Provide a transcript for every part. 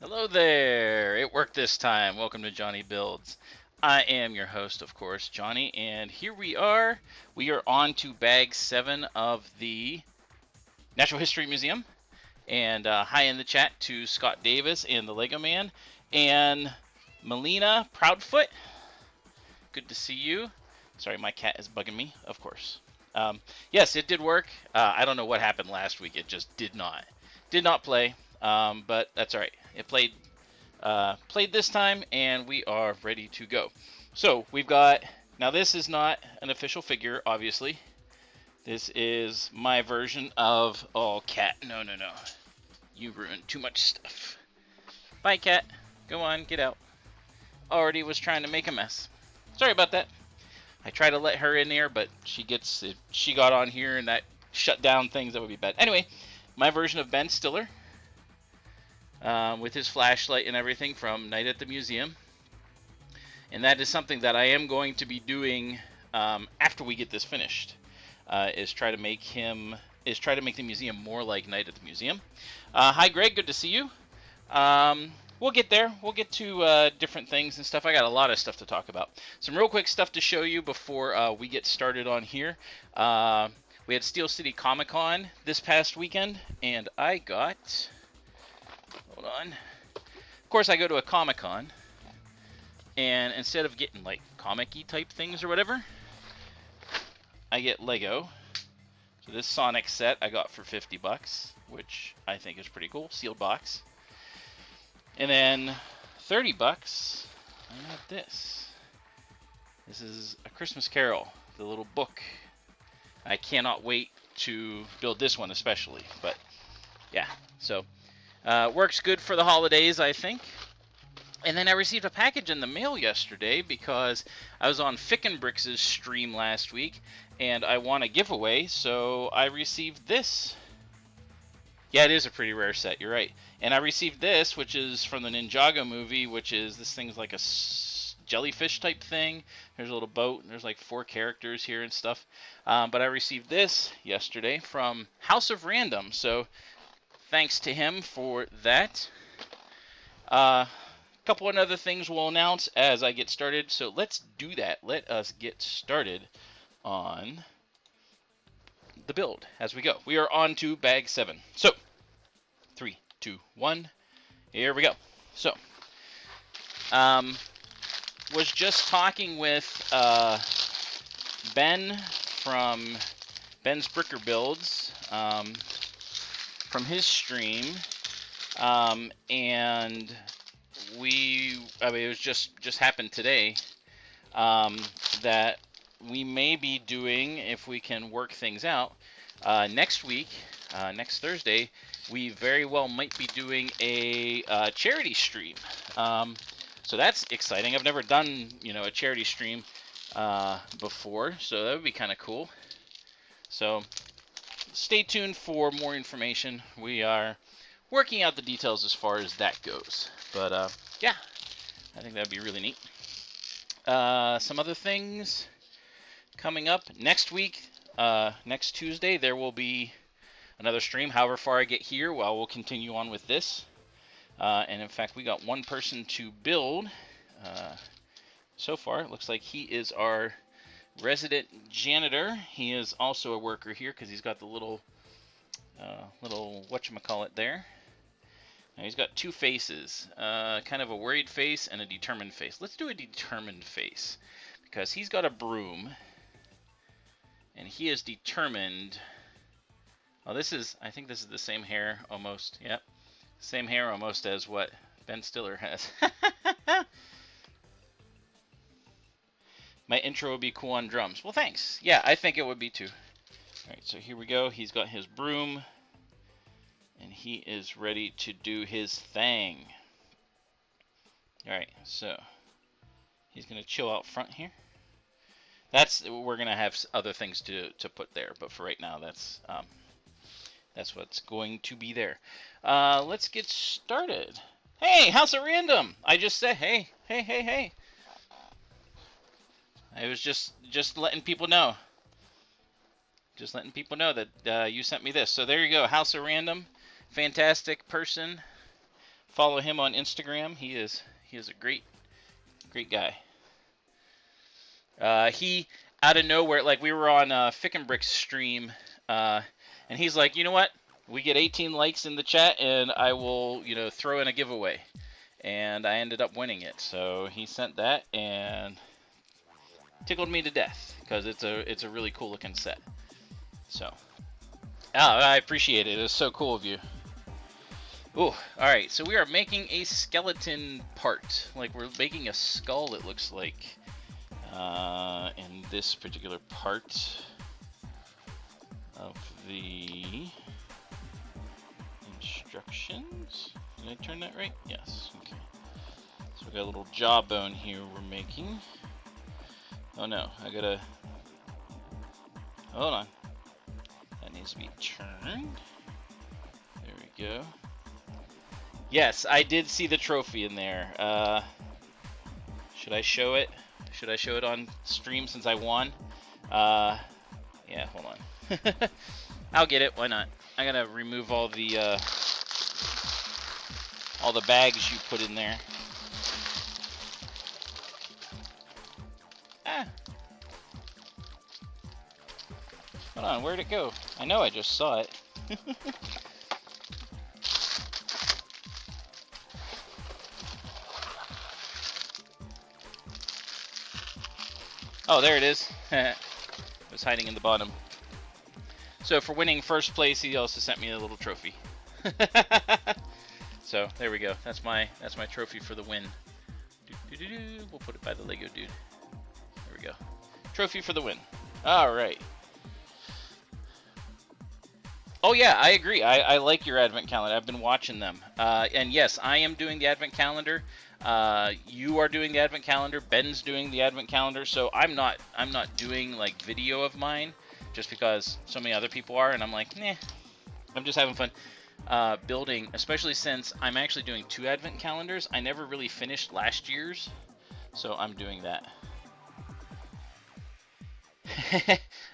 Hello there! It worked this time. Welcome to JonnyBuildz. I am your host, of course, Johnny, and here we are. We are on to bag 7 of the Natural History Museum. And hi in the chat to Scott Davis and the Lego Man. And Melina Proudfoot. Good to see you. Sorry, my cat is bugging me, of course. Yes, it did work. I don't know what happened last week. It just did not play. But that's all right. It played this time, and we are ready to go. So we've got, now this is not an official figure, obviously. This is my version of, oh, cat, no. You ruined too much stuff. Bye, cat. Go on, get out. Already was trying to make a mess. Sorry about that. I try to let her in there, but she got on here and that shut down things. That would be bad. Anyway, my version of Ben Stiller. With his flashlight and everything from Night at the Museum. And that is something that I am going to be doing after we get this finished. Is try to make the museum more like Night at the Museum. Hi, Greg. Good to see you. We'll get there. We'll get to different things and stuff. I got a lot of stuff to talk about. Some real quick stuff to show you before we get started on here. We had Steel City Comic Con this past weekend, and I got... Hold on. Of course, I go to a Comic Con, and instead of getting like comic-y type things or whatever, I get Lego. So this Sonic set I got for $50, which I think is pretty cool. Sealed box. And then $30, I got this. This is A Christmas Carol, the little book. I cannot wait to build this one especially, but yeah, so works good for the holidays, I think. And then I received a package in the mail yesterday because I was on Fickenbricks' stream last week, and I won a giveaway, so I received this. Yeah, it is a pretty rare set, you're right. And I received this, which is from the Ninjago movie, which is, this thing's like a jellyfish type thing. There's a little boat, and there's like 4 characters here and stuff. But I received this yesterday from House of Random, so thanks to him for that. A couple of other things we'll announce as I get started, so let's do that. Let us get started on the build as we go. We are on to bag 7. So, 3, 2, 1, here we go. So, was just talking with Ben from Ben's Bricker Builds from his stream, and it was just happened today that we may be doing, if we can work things out, next week, next Thursday, we very well might be doing a charity stream. So that's exciting. I've never done, a charity stream before, so that would be kind of cool. So stay tuned for more information. We are working out the details as far as that goes. But yeah, I think that'd be really neat. Some other things coming up next week. Next Tuesday, there will be another stream. However far I get here, well, we'll continue on with this. And in fact, we got one person to build so far. It looks like he is our resident janitor. He is also a worker here because he's got the little whatchamacallit there. Now he's got 2 faces, kind of a worried face and a determined face. Let's do a determined face because he's got a broom and he is determined. Oh, I think this is the same hair almost. Yep, same hair almost as what Ben Stiller has. My intro would be cool on drums. Well, thanks. Yeah, I think it would be too. All right, so here we go. He's got his broom, and he is ready to do his thing. All right, so he's gonna chill out front here. We're gonna have other things to put there, but for right now, that's what's going to be there. Let's get started. Hey, House of Random! I just said hey. I was just letting people know. Just letting people know that you sent me this. So there you go, House of Random. Fantastic person Follow him on Instagram. He is a great guy. He out of nowhere, like we were on Fick and Brick's stream, and he's like, you know what? We get 18 likes in the chat, and I will, throw in a giveaway. And I ended up winning it. So he sent that and tickled me to death because it's a really cool looking set. So, I appreciate it. It's so cool of you. Ooh, all right. So we are making a skeleton part, like we're making a skull. It looks like in this particular part of the instructions. Did I turn that right? Yes. Okay. So we got a little jawbone here we're making. Oh no, I gotta. Hold on. That needs to be turned. There we go. Yes, I did see the trophy in there. Should I show it? Should I show it on stream since I won? Yeah, hold on. I'll get it. Why not? I gotta remove all the bags you put in there. Ah. Hold on, where'd it go? I know I just saw it. Oh, there it is. It was hiding in the bottom. So for winning first place, he also sent me a little trophy. So there we go. That's my trophy for the win. We'll put it by the Lego dude. There we go. Trophy for the win. All right. Oh yeah, I agree. I like your advent calendar. I've been watching them. And yes, I am doing the advent calendar. You are doing the advent calendar. Ben's doing the advent calendar. So I'm not doing like video of mine just because so many other people are, and I'm like, nah. I'm just having fun building, especially since I'm actually doing 2 advent calendars. I never really finished last year's, so I'm doing that.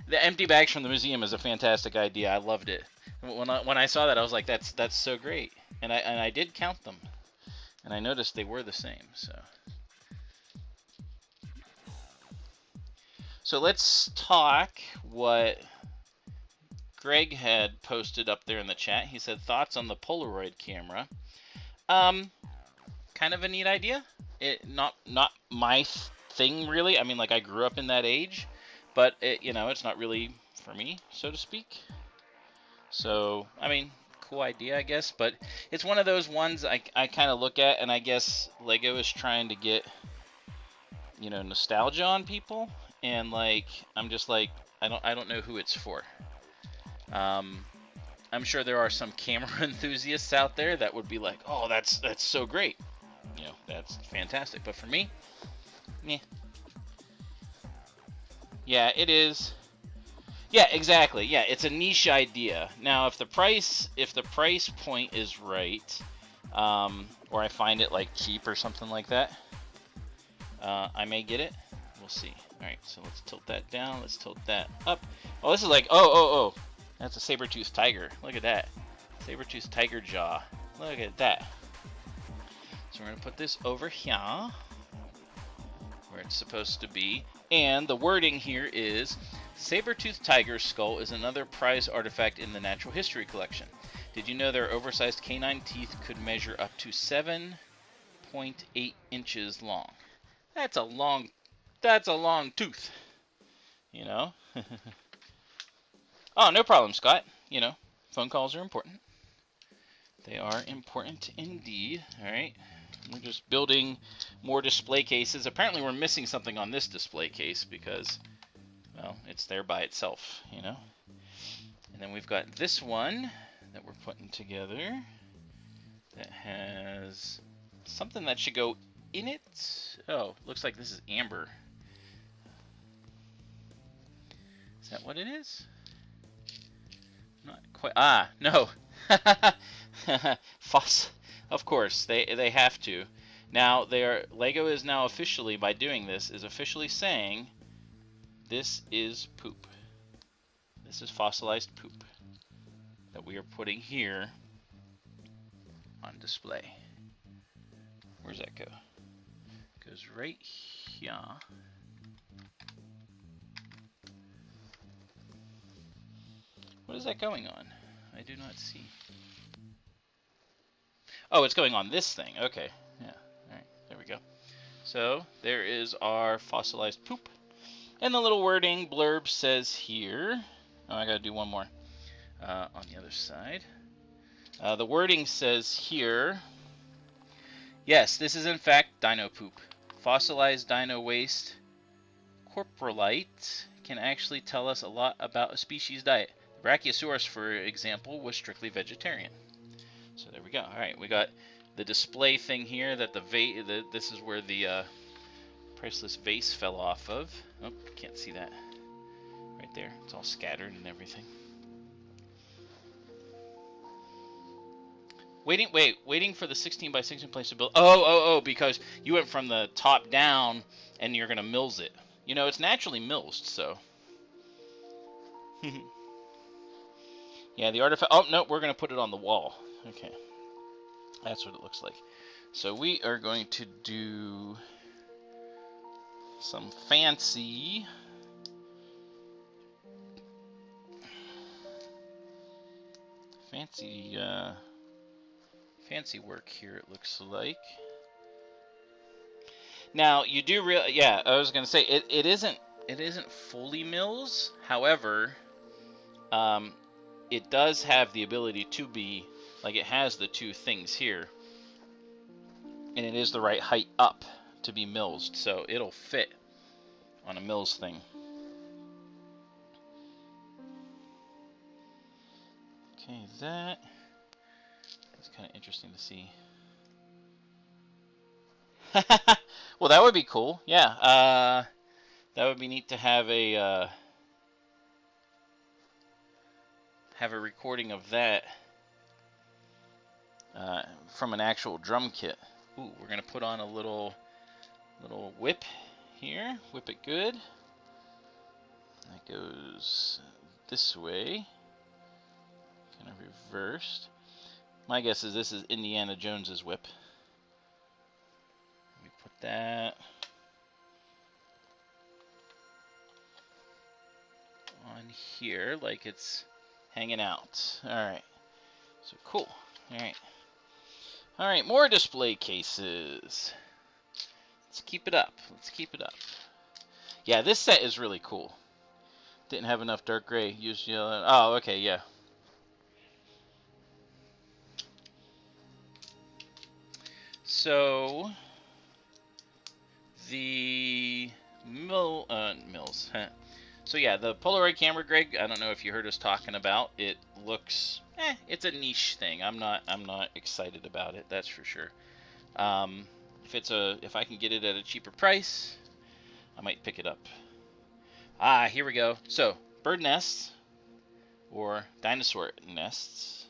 The empty bags from the museum is a fantastic idea. I loved it. When I saw that, I was like, that's so great. And I did count them, and I noticed they were the same. So let's talk what Greg had posted up there in the chat. He said thoughts on the Polaroid camera. Kind of a neat idea. Not my thing really. I mean, like I grew up in that age. But it's not really for me, so to speak. So, I mean, cool idea, I guess. But it's one of those ones I kind of look at, and I guess Lego is trying to get, nostalgia on people. And like, I'm just like, I don't know who it's for. I'm sure there are some camera enthusiasts out there that would be like, oh, that's so great. That's fantastic. But for me, meh. Yeah, it is. Yeah, exactly. Yeah, it's a niche idea. Now, if the price point is right, or I find it like cheap or something like that, I may get it. We'll see. All right, so let's tilt that down. Let's tilt that up. Oh, this is like oh. That's a saber-toothed tiger. Look at that. Saber-toothed tiger jaw. Look at that. So we're gonna put this over here, where it's supposed to be. And the wording here is, saber-toothed tiger skull is another prized artifact in the Natural History Collection. Did you know their oversized canine teeth could measure up to 7.8 inches long? That's a long tooth. Oh, no problem, Scott. Phone calls are important. They are important indeed. All right. We're just building more display cases. Apparently we're missing something on this display case because, well, it's there by itself, And then we've got this one that we're putting together that has something that should go in it. Oh, looks like this is amber. Is that what it is? Not quite. Ah, no. Of course, they have to. Now, Lego is now officially, by doing this, is officially saying this is poop. This is fossilized poop that we are putting here on display. Where's that go? Goes right here. What is that going on? I do not see. Oh, it's going on this thing. Okay. Yeah. All right. There we go. So there is our fossilized poop. And the little wording blurb says here. Oh, I got to do one more on the other side. The wording says here. Yes, this is in fact dino poop. Fossilized dino waste coprolite can actually tell us a lot about a species' diet. Brachiosaurus, for example, was strictly vegetarian. So there we go. All right, we got the display thing here that this is where the priceless vase fell off of. Oh, can't see that. Right there. It's all scattered and everything. Waiting for the 16 by 16 place to build. Oh, because you went from the top down and you're gonna mills it. You know, it's naturally millsed, so. Yeah, the artifact. Oh no, we're gonna put it on the wall. Okay, that's what it looks like. So we are going to do some fancy work here, it looks like. Now you do yeah, I was gonna say it isn't fully mills. However, it does have the ability to be, like, it has the two things here, and it is the right height up to be millsed, so it'll fit on a mills thing. Okay, that's kind of interesting to see. Well, that would be cool. Yeah, that would be neat to have a recording of that from an actual drum kit. Ooh, we're gonna put on a little whip here. Whip it good. That goes this way, kind of reversed. My guess is this is Indiana Jones's whip. We put that on here like it's hanging out. Alright. So cool. Alright. Alright, more display cases. Let's keep it up. Let's keep it up. Yeah, this set is really cool. Didn't have enough dark gray. Used yellow. Oh, okay, yeah. So the mills. So yeah, the Polaroid camera, Greg, I don't know if you heard us talking about. It looks, it's a niche thing. I'm not excited about it, that's for sure. If I can get it at a cheaper price, I might pick it up. Here we go. So, bird nests or dinosaur nests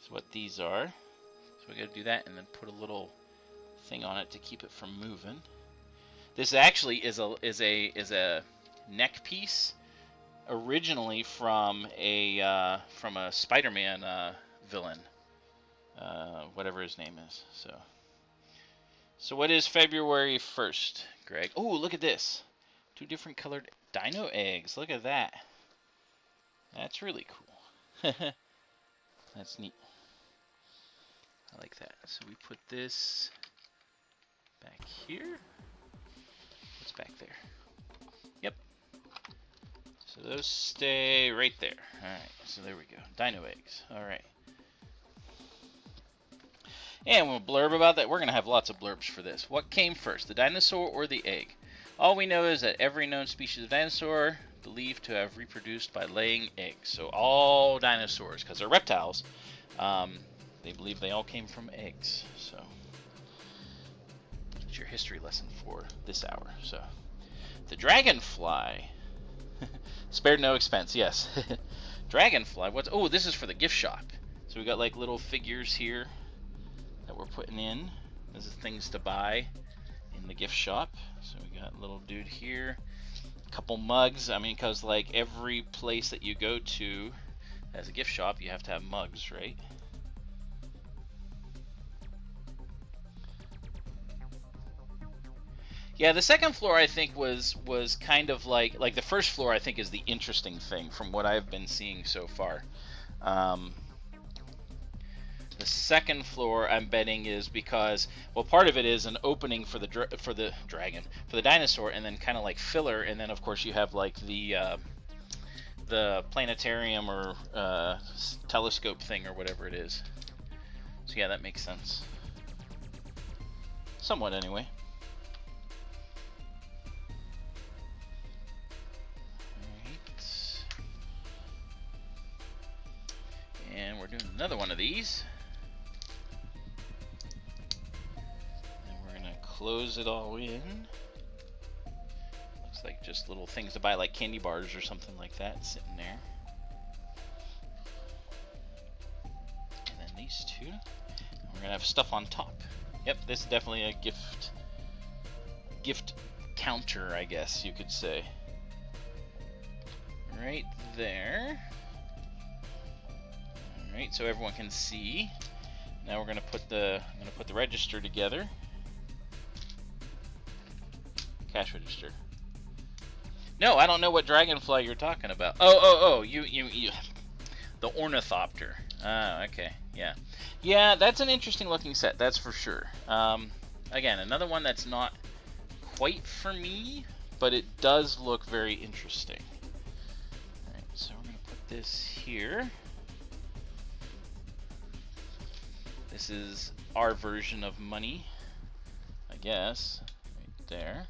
is what these are. So we got to do that and then put a little thing on it to keep it from moving. This actually is a neck piece, originally from a Spider-Man villain, whatever his name is. So what is February 1st, Greg? Oh, look at this, 2 different colored dino eggs. Look at that. That's really cool. That's neat. I like that. So we put this back here. What's back there? Yep. So those stay right there. Alright, so there we go. Dino eggs. Alright. And we'll blurb about that. We're going to have lots of blurbs for this. What came first, the dinosaur or the egg? All we know is that every known species of dinosaur believed to have reproduced by laying eggs. So all dinosaurs, because they're reptiles, they believe they all came from eggs. So that's your history lesson for this hour. So the dragonfly spared no expense. Yes. Dragonfly. What's? Oh, this is for the gift shop. So we got like little figures here that we're putting in. This is things to buy in the gift shop. So we got a little dude here, a couple mugs. I mean, because like every place that you go to as a gift shop, you have to have mugs, right? Yeah, the second floor I think was kind of like the first floor I think is the interesting thing from what I've been seeing so far. The second floor I'm betting is because, well, part of it is an opening for the dinosaur, and then kind of like filler, and then of course you have like the planetarium or telescope thing or whatever it is. So yeah, that makes sense. Somewhat, anyway. Alright. And we're doing another one of these. And we're going to close it all in. Looks like just little things to buy, like candy bars or something like that, sitting there. And then these two. And we're going to have stuff on top. Yep, this is definitely a gift counter, I guess you could say. Right there. Alright, so everyone can see. Now we're gonna put the register together. Cash register. No, I don't know what dragonfly you're talking about. Oh, you the ornithopter. Ah, okay, yeah. Yeah, that's an interesting looking set, that's for sure. Again, another one that's not quite for me, but it does look very interesting. Alright, so we're going to put this here. This is our version of money, I guess, right there.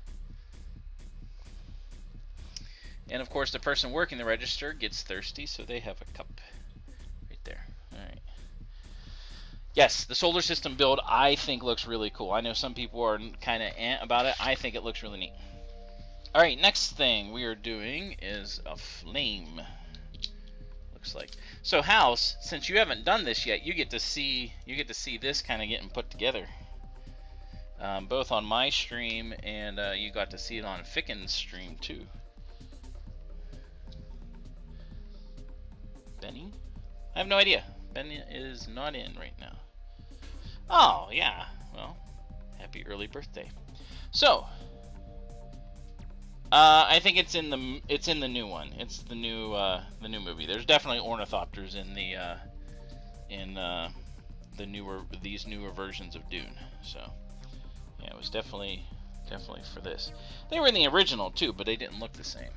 And of course, the person working the register gets thirsty, so they have a cup right there. Alright. Yes, the solar system build I think looks really cool. I know some people are kind of about it. I think it looks really neat. All right, next thing we are doing is a flame. Looks like. So House, since you haven't done this yet, you get to see this kind of getting put together. Both on my stream and you got to see it on Ficken's stream too. Benny? I have no idea. Benny is not in right now. Oh yeah, well, happy early birthday. So, I think it's in the new one. It's the new movie. There's definitely ornithopters in these newer versions of Dune. So, yeah, it was definitely for this. They were in the original too, but they didn't look the same.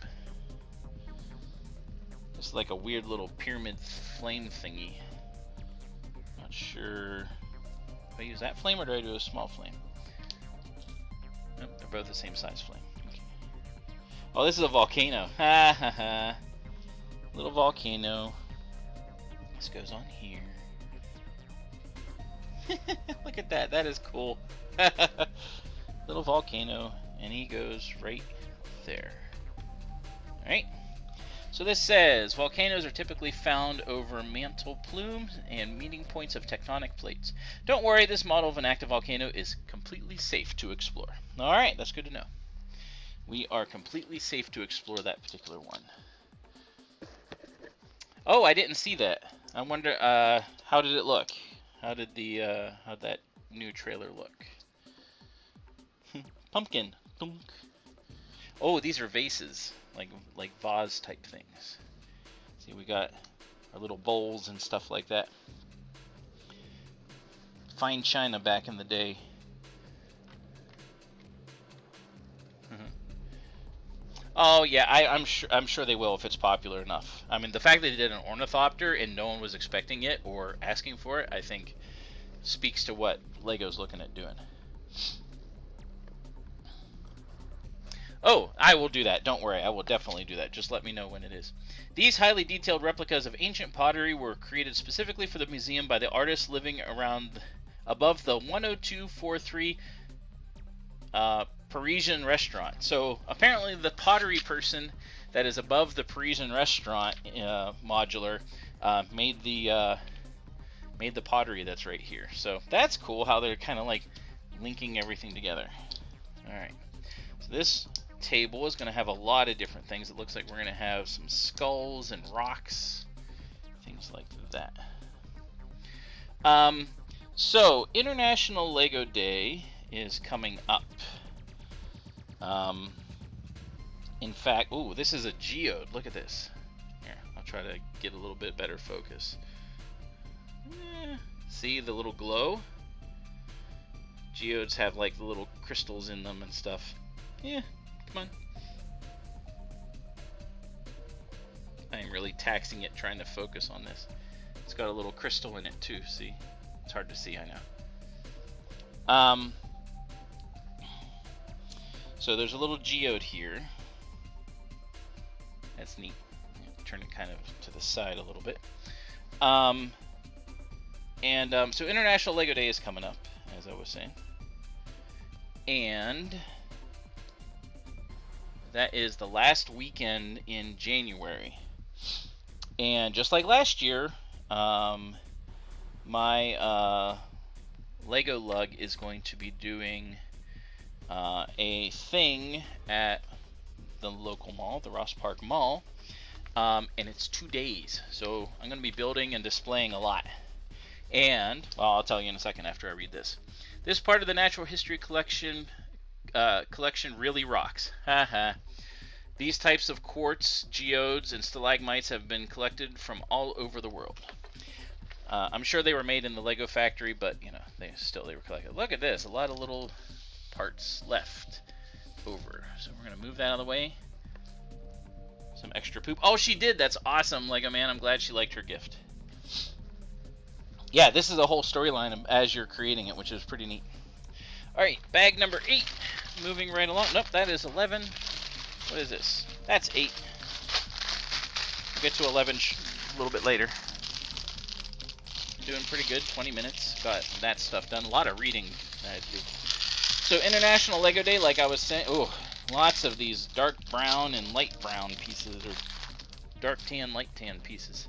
It's like a weird little pyramid flame thingy. Not sure. Do I use that flame or do I do a small flame? Nope, they're both the same size flame. Okay. Oh, this is a volcano. Ha ha ha. Little volcano. This goes on here. Look at that. That is cool. Little volcano. And he goes right there. Alright. So this says, volcanoes are typically found over mantle plumes and meeting points of tectonic plates. Don't worry, this model of an active volcano is completely safe to explore. Alright, that's good to know. We are completely safe to explore that particular one. Oh, I didn't see that. I wonder, how did it look? How did how'd that new trailer look? Pumpkin. Dunk. Oh, these are vases. Like vase type things. See, we got our little bowls and stuff like that. Fine china back in the day. Oh yeah, I'm sure they will if it's popular enough. I mean, the fact that they did an ornithopter and no one was expecting it or asking for it, I think speaks to what Lego's looking at doing. Oh, I will do that. Don't worry. I will definitely do that. Just let me know when it is. These highly detailed replicas of ancient pottery were created specifically for the museum by the artists living above the 10243 Parisian restaurant. So apparently the pottery person that is above the Parisian restaurant modular made the pottery that's right here. So that's cool how they're kind of like linking everything together. All right. So this table is going to have a lot of different things. It looks like we're going to have some skulls and rocks, things like that. So International Lego Day is coming up. In fact, ooh, this is a geode. Look at this. Here, I'll try to get a little bit better focus. See the little glow? Geodes have like the little crystals in them and stuff. Yeah, come on. I am really taxing it trying to focus on this. It's got a little crystal in it too, see? It's hard to see, I know. So there's a little geode here. That's neat. Turn it kind of to the side a little bit. So International Lego Day is coming up, as I was saying. And that is the last weekend in January. And just like last year, my Lego Lug is going to be doing a thing at the local mall, the Ross Park Mall, and it's 2 days. So I'm going to be building and displaying a lot. And, well, I'll tell you in a second after I read this. This part of the Natural History collection really rocks. Haha. These types of quartz, geodes, and stalagmites have been collected from all over the world. I'm sure they were made in the Lego factory, but, you know, they were collected. Look at this, a lot of little parts left over. So we're going to move that out of the way. Some extra poop. Oh, she did! That's awesome, Lego Man. I'm glad she liked her gift. Yeah, this is a whole storyline as you're creating it, which is pretty neat. Alright, bag number 8. Moving right along. Nope, that is 11. What is this? That's 8. We'll get to 11 a little bit later. Doing pretty good. 20 minutes. Got that stuff done. A lot of reading I had to do. So International Lego Day, like I was saying, ooh, lots of these dark brown and light brown pieces, or dark tan, light tan pieces.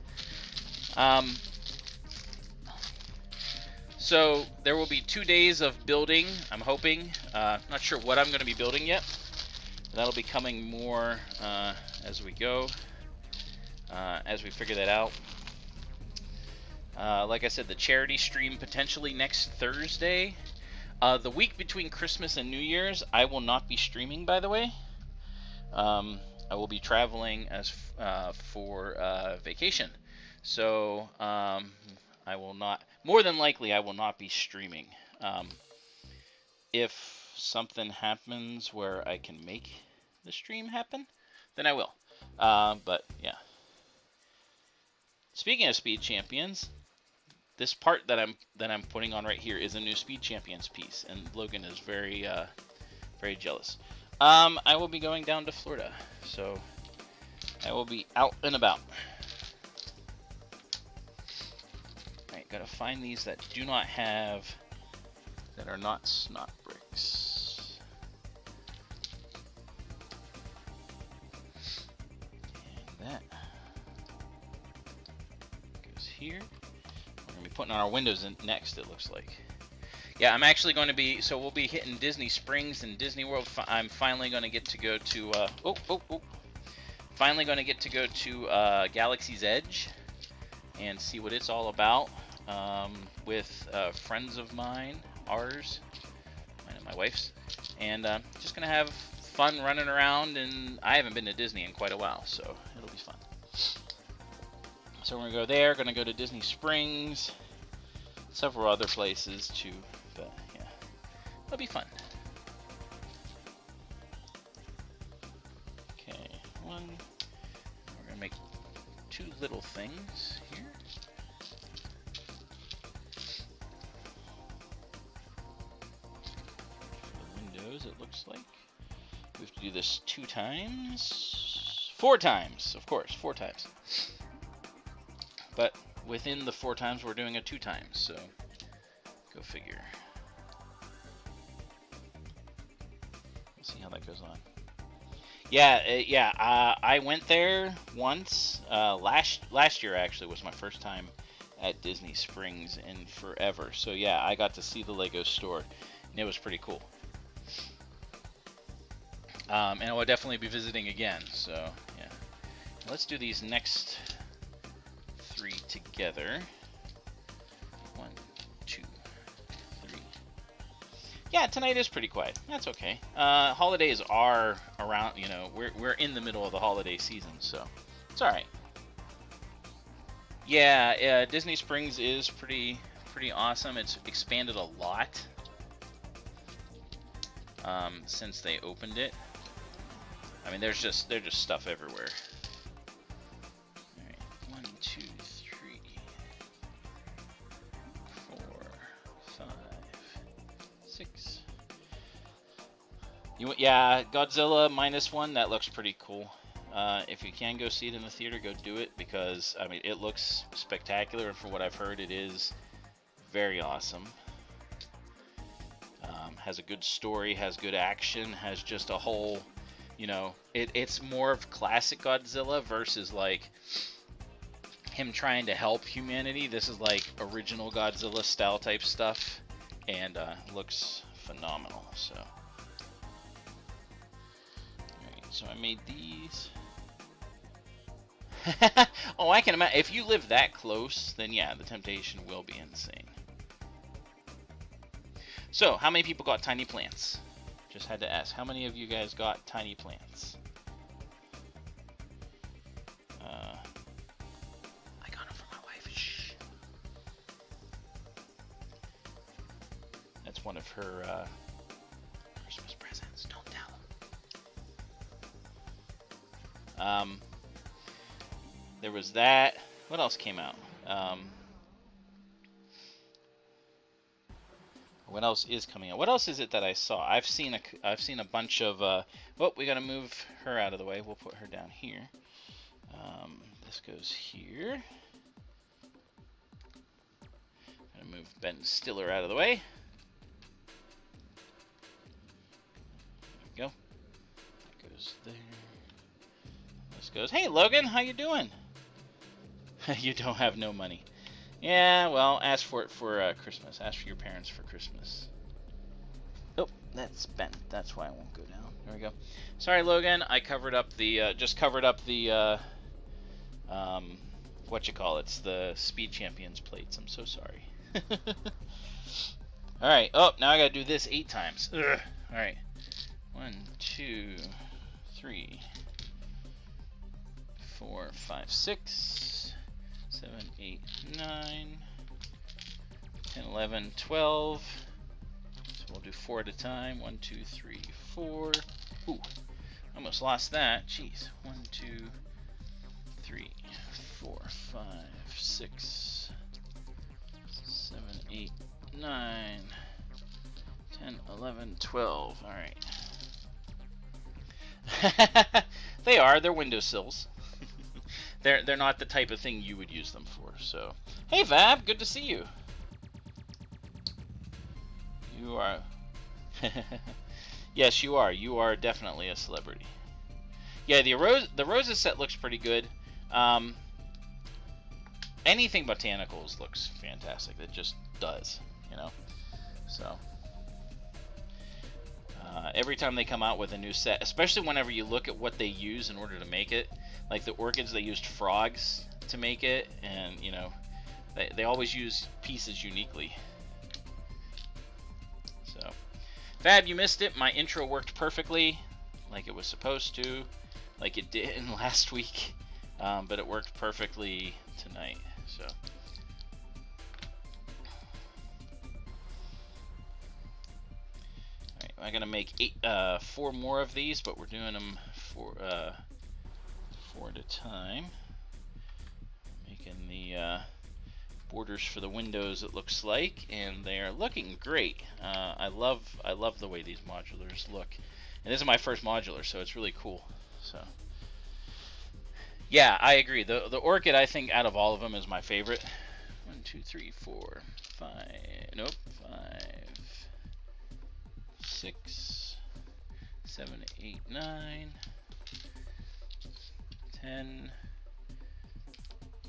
So there will be 2 days of building, I'm hoping. Not sure what I'm going to be building yet. That'll be coming more as we go, as we figure that out. Like I said, the charity stream potentially next Thursday. The week between Christmas and New Year's, I will not be streaming, by the way. I will be traveling for vacation. So I will not, more than likely, I will not be streaming. If something happens where I can make the stream happen, then I will. But yeah. Speaking of Speed Champions, this part that I'm putting on right here is a new Speed Champions piece, and Logan is very very jealous. I will be going down to Florida, so I will be out and about. Alright, gotta find these that do not have, that are not snot bricks. And that goes here. We're gonna be putting on our windows in next, it looks like. Yeah, I'm actually going to be, so we'll be hitting Disney Springs and Disney World. I'm finally going to get to go to, finally going to get to go to Galaxy's Edge and see what it's all about with friends of mine, ours, mine and my wife's, and just going to have fun running around, and I haven't been to Disney in quite a while, so it'll be fun. So we're going to go there, going to go to Disney Springs, several other places too, but yeah, it'll be fun. Okay, one, we're going to make 2 little things here. For the windows, it looks like. We have to do this 2 times. 4 times, of course, 4 times. But within the 4 times, we're doing a 2 times, so go figure. We'll see how that goes on. Yeah, I went there once. Last year actually was my first time at Disney Springs in forever. So yeah, I got to see the Lego store, and it was pretty cool. And I will definitely be visiting again. So yeah, let's do these next 3 together. 1, 2, 3. Yeah, tonight is pretty quiet. That's okay. Holidays are around, you know, we're in the middle of the holiday season, so it's all right. Yeah, Disney Springs is pretty awesome. It's expanded a lot since they opened it. I mean, there's just stuff everywhere. All right, 1, 2, 3, 4, 5, 6. Yeah, Godzilla -1. That looks pretty cool. If you can go see it in the theater, go do it, because I mean, it looks spectacular, and from what I've heard, it is very awesome. Has a good story, has good action, has just a whole, you know, it's more of classic Godzilla versus like him trying to help humanity. This is like original Godzilla style type stuff, and looks phenomenal. So, alright, so I made these. Oh, I can imagine. If you live that close, then yeah, the temptation will be insane. So, how many people got tiny plants? Just had to ask. How many of you guys got tiny plants? I got them for my wife. Shh. That's one of her Christmas presents. Don't tell them. There was that. What else came out? What else is coming out? What else is it that I saw? I've seen a bunch of. Oh, we gotta move her out of the way. We'll put her down here. This goes here. Gonna move Ben Stiller out of the way. There we go. That goes there. This goes. Hey, Logan, how you doing? You don't have no money. Yeah, well, ask for it for Christmas. Ask for your parents for Christmas. Oh, that's bent. That's why I won't go down. There we go. Sorry, Logan. I covered up the, just covered up the, what you call it? It's the Speed Champions plates. I'm so sorry. All right. Oh, now I got to do this 8 times. Ugh. All right. 1, 2, 3, 4, 5, 6. 7, 8, 9, 10, 11, 12. So we'll do 4 at a time. 1, 2, 3, 4. Ooh, almost lost that. Jeez. 1, 2, 3, 4, 5, 6, 7, 8, 9, 10, 11, 12. All right. They are. They're windowsills. They're not the type of thing you would use them for. So, hey Vab, good to see you. You are. Yes, you are. You are definitely a celebrity. Yeah, the Roses set looks pretty good. Anything botanicals looks fantastic. It just does, you know. So every time they come out with a new set, especially whenever you look at what they use in order to make it. Like the orchids, they used frogs to make it, and you know, they always use pieces uniquely. So, Fab, you missed it. My intro worked perfectly, like it was supposed to, like it did in last week, but it worked perfectly tonight. So, all right, I'm gonna make 4 more of these, but we're doing them for 4 at a time. Making the borders for the windows, it looks like, and they are looking great. I love the way these modulars look, and this is my first modular, so it's really cool. So yeah, I agree. The orchid, I think, out of all of them, is my favorite. 1, 2, 3, 4, 5. Nope. 5, 6, 7, 8, 9. 10.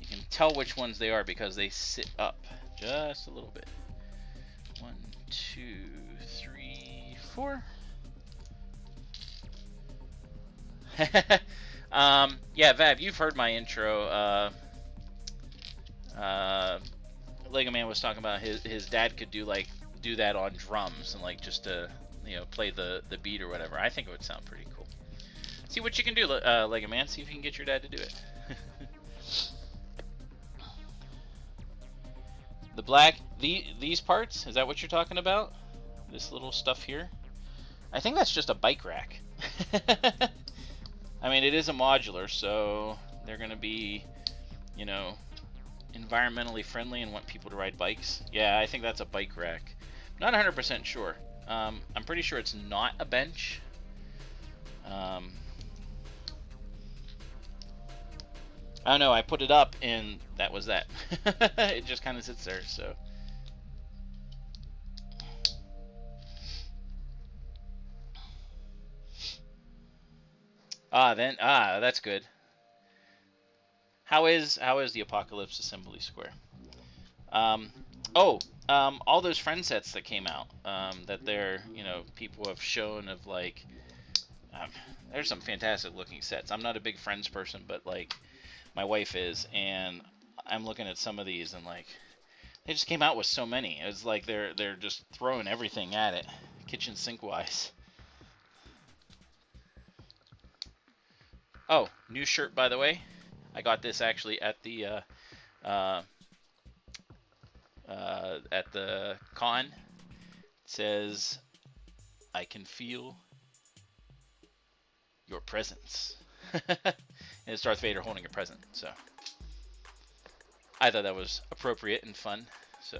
You can tell which ones they are because they sit up just a little bit. 1, 2, 3, 4. Yeah, Vav, you've heard my intro. Lego Man was talking about his dad could do like do that on drums and like just to, you know, play the beat or whatever. I think it would sound pretty cool. See what you can do, Lego Man. See if you can get your dad to do it. The black, these parts, is that what you're talking about? This little stuff here? I think that's just a bike rack. I mean, it is a modular, so they're going to be, you know, environmentally friendly and want people to ride bikes. Yeah, I think that's a bike rack. Not 100% sure. I'm pretty sure it's not a bench. I don't know, I put it up and that was that. It just kind of sits there, so. That's good. How is the Apocalypse Assembly Square? All those friend sets that came out, that they're, you know, people have shown of like, there's some fantastic looking sets. I'm not a big Friends person, but like my wife is, and I'm looking at some of these and like, they just came out with so many. It's like they're just throwing everything at it, kitchen sink wise. Oh, new shirt, by the way. I got this actually at the con. It says, "I can feel your presence," and it's Darth Vader holding a present. So I thought that was appropriate and fun. So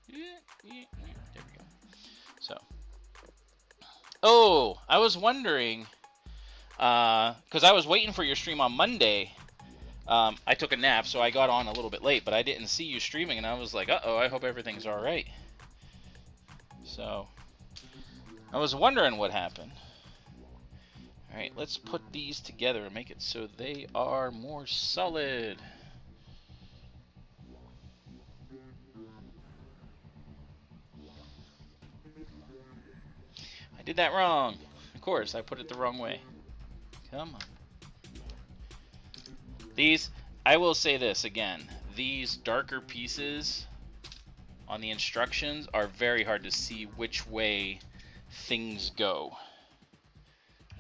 there we go. So, oh, I was wondering. Because I was waiting for your stream on Monday. I took a nap, so I got on a little bit late, but I didn't see you streaming, and I was like, uh-oh, I hope everything's all right. So, I was wondering what happened. All right, let's put these together and make it so they are more solid. I did that wrong. Of course, I put it the wrong way. Come on. These, I will say this again, these darker pieces on the instructions are very hard to see which way things go.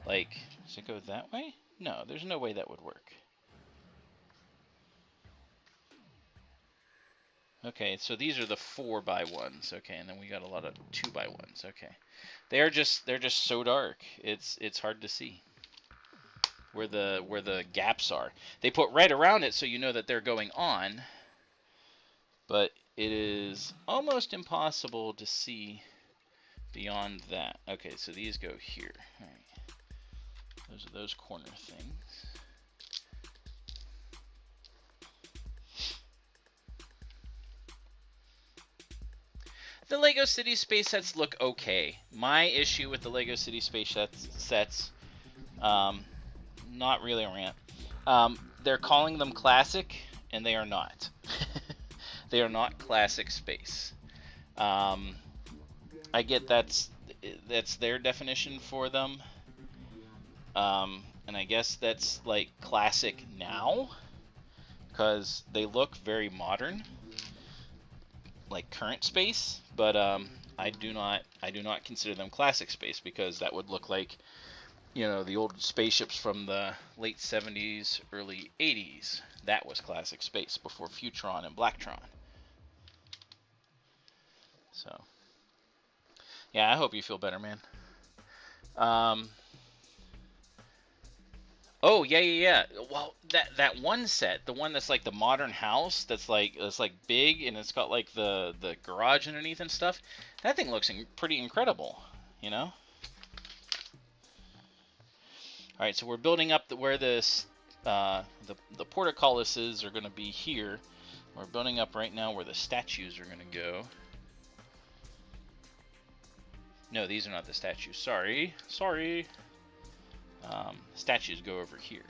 Like, does it go that way? No, there's no way that would work. Okay, so these are the 4x1s. Okay, and then we got a lot of 2x1s. Okay, they're just so dark. It's hard to see where the gaps are. They put red around it so you know that they're going on, but it is almost impossible to see beyond that. Okay, so these go here. All right, those are those corner things. The Lego City Space sets look okay. My issue with the Lego City Space sets, not really a rant. They're calling them classic, and they are not. They are not classic space. I get that's their definition for them, and I guess that's like classic now, because they look very modern, like current space. But I do not consider them classic space, because that would look like, you know, the old spaceships from the late 70s, early 80s. That was classic space before Futron and Blacktron. So, yeah, I hope you feel better, man. Oh, yeah. Well, that one set, the one that's like the modern house, that's like big, and it's got like the garage underneath and stuff. That thing looks pretty incredible, you know. All right, so we're building up where this the portcullises are going to be here. We're building up right now where the statues are going to go. No, these are not the statues. Sorry. Statues go over here.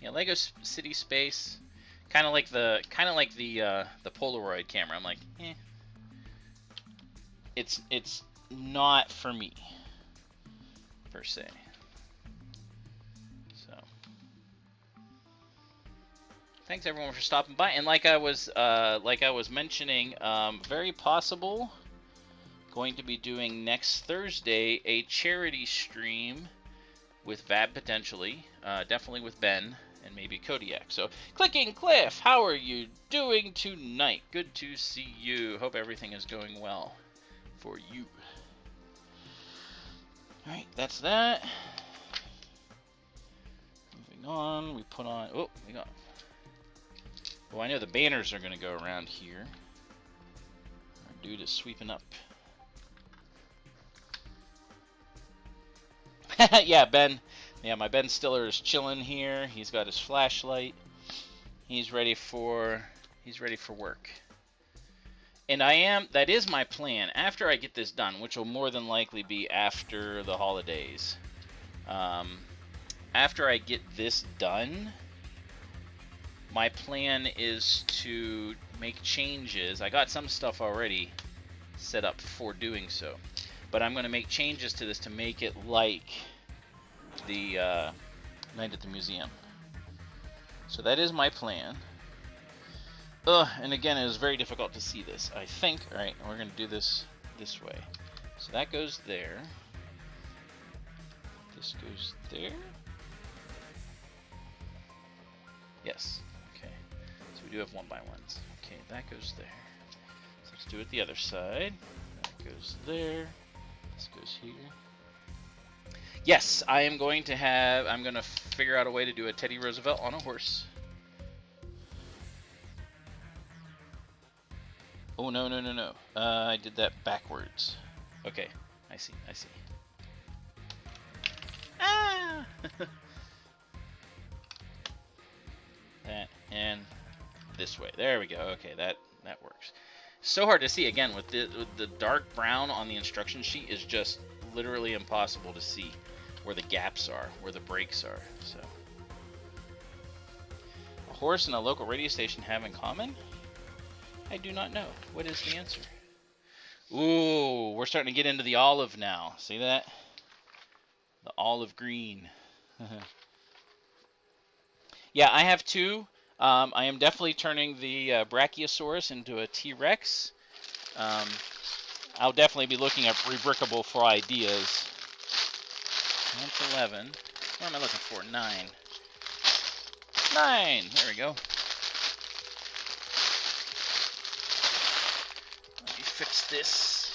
Yeah, Lego City Space, kind of like the Polaroid camera. I'm like, it's not for me per se. So, thanks everyone for stopping by. And like I was mentioning, very possible going to be doing next Thursday a charity stream with Vab potentially, definitely with Ben and maybe Kodiak. So, Clicking Cliff, how are you doing tonight? Good to see you. Hope everything is going well for you. All right, that's that. Moving on, we put on. Oh, we got. Well, I know the banners are going to go around here. Our dude is sweeping up. Yeah, Ben. Yeah, my Ben Stiller is chilling here. He's got his flashlight. He's ready for work. And that is my plan after I get this done, which will more than likely be after the holidays. After I get this done, my plan is to make changes. I got some stuff already set up for doing so, but I'm going to make changes to this to make it like the Night at the Museum. So that is my plan. And again, it is very difficult to see this. I think, alright, we're going to do this way. So that goes there. This goes there. Yes. Okay. So we do have 1x1s. Okay, that goes there. So let's do it the other side. That goes there. This goes here. Yes, I'm going to figure out a way to do a Teddy Roosevelt on a horse. Oh, no. I did that backwards. Okay, I see. Ah! That and this way. There we go. Okay, that works. So hard to see again with the dark brown on the instruction sheet is just literally impossible to see where the gaps are, where the breaks are. So, a horse and a local radio station have in common? I do not know. What is the answer? Ooh, we're starting to get into the olive now. See that? The olive green. Yeah, I have two. I am definitely turning the Brachiosaurus into a T-Rex. I'll definitely be looking at Rebrickable for ideas. That's 11. What am I looking for? 9. 9! There we go. Let me fix this.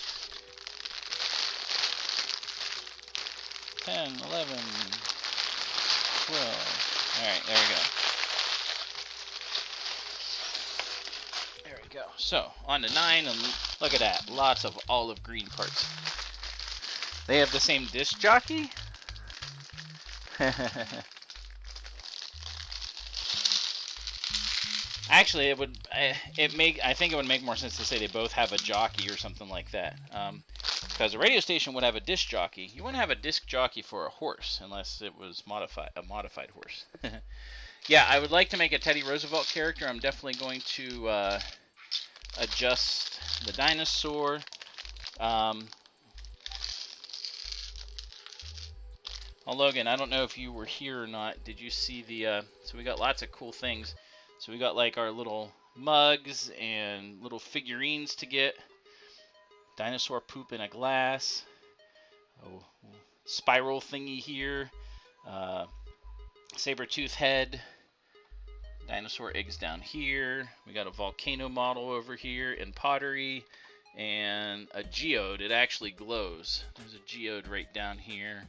10, 11, 12. Alright, there we go. There we go. So, on to 9, and look at that. Lots of olive green parts. They have the same disc jockey? Actually, I think it would make more sense to say they both have a jockey or something like that. Because a radio station would have a disc jockey. You wouldn't have a disc jockey for a horse unless it was a modified horse. Yeah, I would like to make a Teddy Roosevelt character. I'm definitely going to adjust the dinosaur. Oh, Logan, I don't know if you were here or not. Did you see the... so we got lots of cool things. So we got like our little mugs and little figurines to get. Dinosaur poop in a glass. Oh, spiral thingy here. Saber-tooth head. Dinosaur eggs down here. We got a volcano model over here in pottery. And a geode. It actually glows. There's a geode right down here.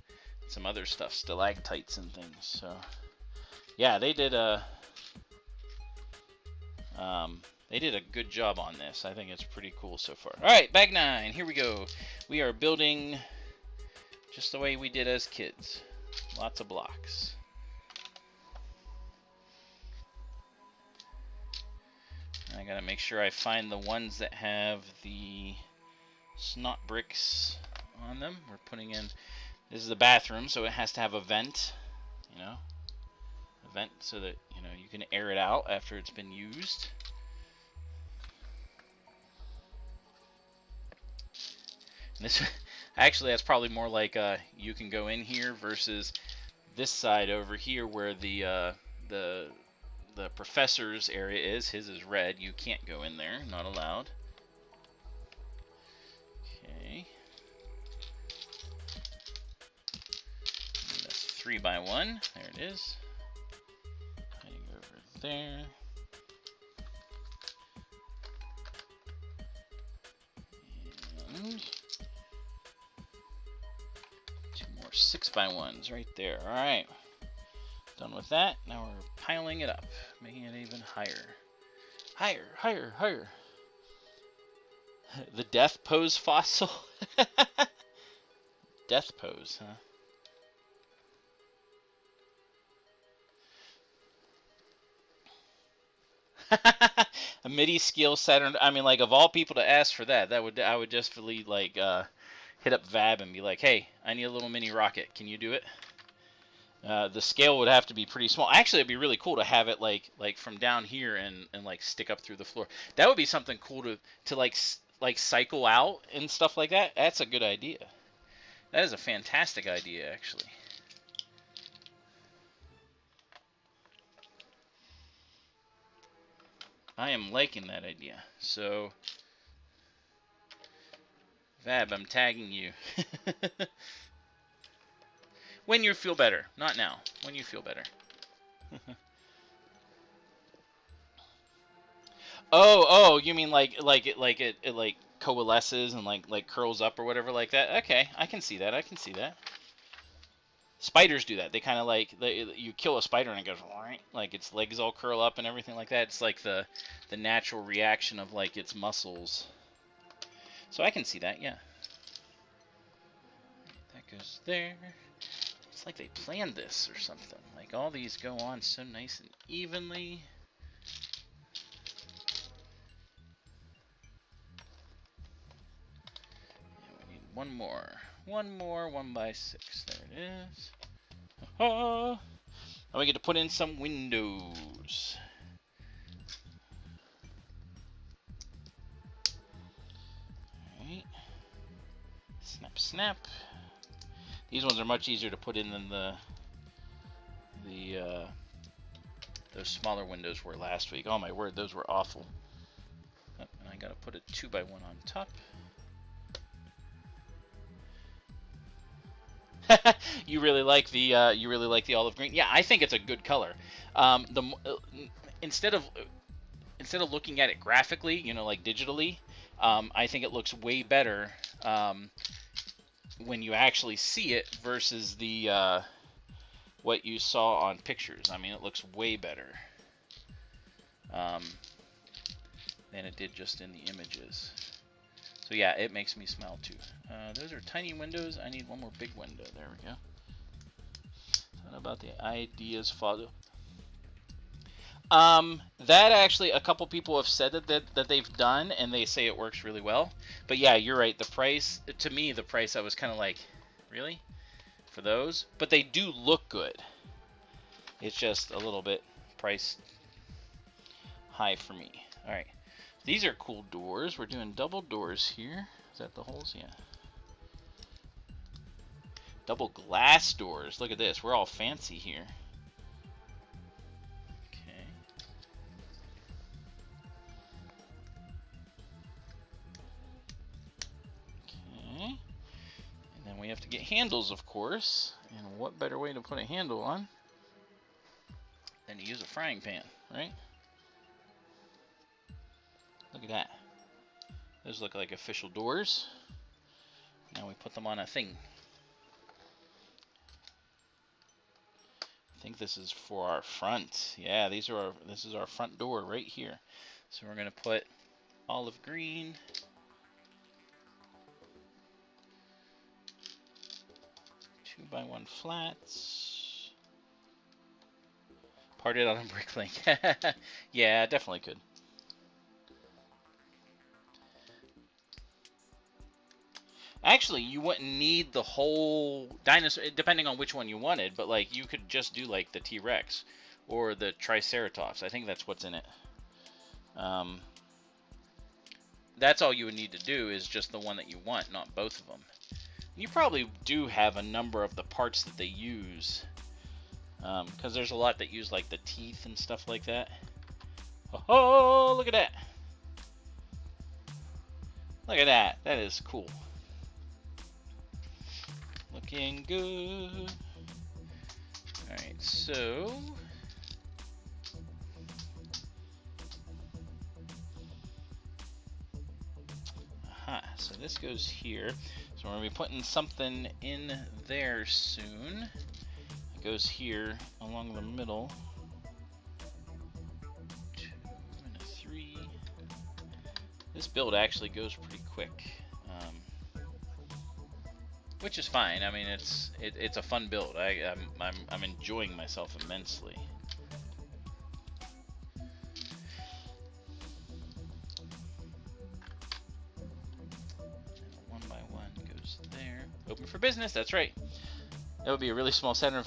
Some other stuff, stalactites and things. So, yeah, they did a good job on this. I think it's pretty cool so far. All right, bag 9. Here we go. We are building just the way we did as kids. Lots of blocks. I gotta make sure I find the ones that have the snot bricks on them. We're putting in. This is the bathroom, so it has to have a vent, a vent so that, you can air it out after it's been used. And this, actually, that's probably more like you can go in here versus this side over here where the the professor's area is. His is red. You can't go in there. Not allowed. Okay. And that's 3 by 1. There it is. Hang over there. And 2 more 6 by 1s right there. All right. Done with that. Now we're piling it up, making it even higher. Higher, higher, higher. The death pose fossil? Death pose, huh? A MIDI skill Saturn. I mean, like, of all people to ask for that, I would just really, like, hit up Vab and be like, hey, I need a little mini rocket. Can you do it? The scale would have to be pretty small. Actually, it'd be really cool to have it like from down here and like stick up through the floor. That would be something cool to like cycle out and stuff like that. That's a good idea. That is a fantastic idea, actually. I am liking that idea. So, Vab, I'm tagging you. When you feel better, not now. When you feel better. Oh, you mean like it coalesces and like curls up or whatever like that? Okay, I can see that. I can see that. Spiders do that. They kind of like you kill a spider and it goes like its legs all curl up and everything like that. It's like the natural reaction of like its muscles. So I can see that, yeah. That goes there. It's like they planned this or something. Like all these go on so nice and evenly. And we need one more. One more 1 by 6. There it is. Oh, now we get to put in some windows. Alright. Snap, snap. These ones are much easier to put in than those smaller windows were last week. Oh my word, those were awful. Oh, and I gotta put a 2 by 1 on top. You really like the olive green? Yeah, I think it's a good color. Instead of looking at it graphically, you know, like digitally, I think it looks way better. When you actually see it versus the what you saw on pictures. I mean, it looks way better than it did just in the images. So yeah, it makes me smile too. Those are tiny windows. I need one more big window. There we go. What about the ideas father? That actually, a couple people have said that they've done, and they say it works really well. But yeah, you're right. The price, to me, the price, I was kind of like, really? For those? But they do look good. It's just a little bit priced high for me. All right. These are cool doors. We're doing double doors here. Is that the holes? Yeah. Double glass doors. Look at this. We're all fancy here. We have to get handles, of course, and what better way to put a handle on than to use a frying pan, right? Look at that. Those look like official doors. Now we put them on a thing. I think this is for our front. Yeah, this is our front door right here. So we're going to put olive green. 2 by 1 flats. Parted on a brick link. Yeah, definitely could. Actually, you wouldn't need the whole dinosaur, depending on which one you wanted, but like you could just do like the T-Rex or the Triceratops. I think that's what's in it. That's all you would need to do is just the one that you want, not both of them. You probably do have a number of the parts that they use because there's a lot that use like the teeth and stuff like that. Oh, look at that! Look at that. That is cool. Looking good. Alright, so so this goes here. So we're going to be putting something in there soon. It goes here along the middle. 2 and a 3. This build actually goes pretty quick, which is fine. I mean, it's a fun build. I'm enjoying myself immensely. And 1 by 1 goes there. Open for business. That's right. That would be a really small center.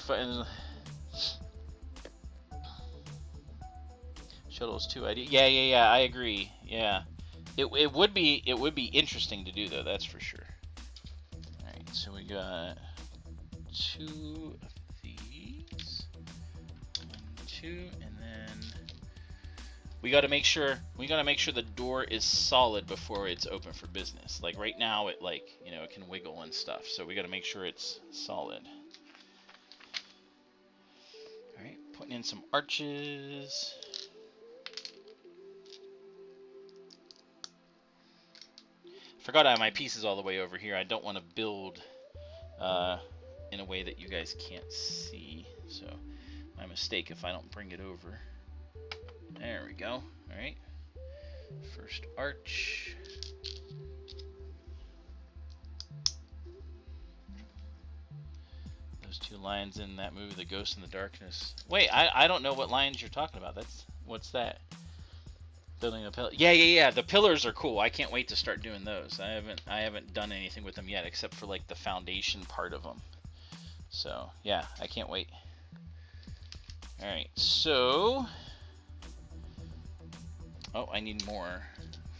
Shuttles 2 idea. Yeah. I agree. Yeah. It would be interesting to do though, that's for sure. Alright, so we got 2 of these. 1, 2, and then we gotta make sure the door is solid before it's open for business. Like right now it it can wiggle and stuff, so we gotta make sure it's solid. Alright, putting in some arches. Forgot I have my pieces all the way over here. I don't want to build in a way that you guys can't see. So, my mistake if I don't bring it over. There we go. Alright. First arch. Those 2 lines in that movie, The Ghost in the Darkness. Wait, I don't know what lines you're talking about. What's that? Building the pillar. Yeah. The pillars are cool. I can't wait to start doing those. I haven't done anything with them yet, except for like the foundation part of them. So yeah, I can't wait. All right. So, oh, I need more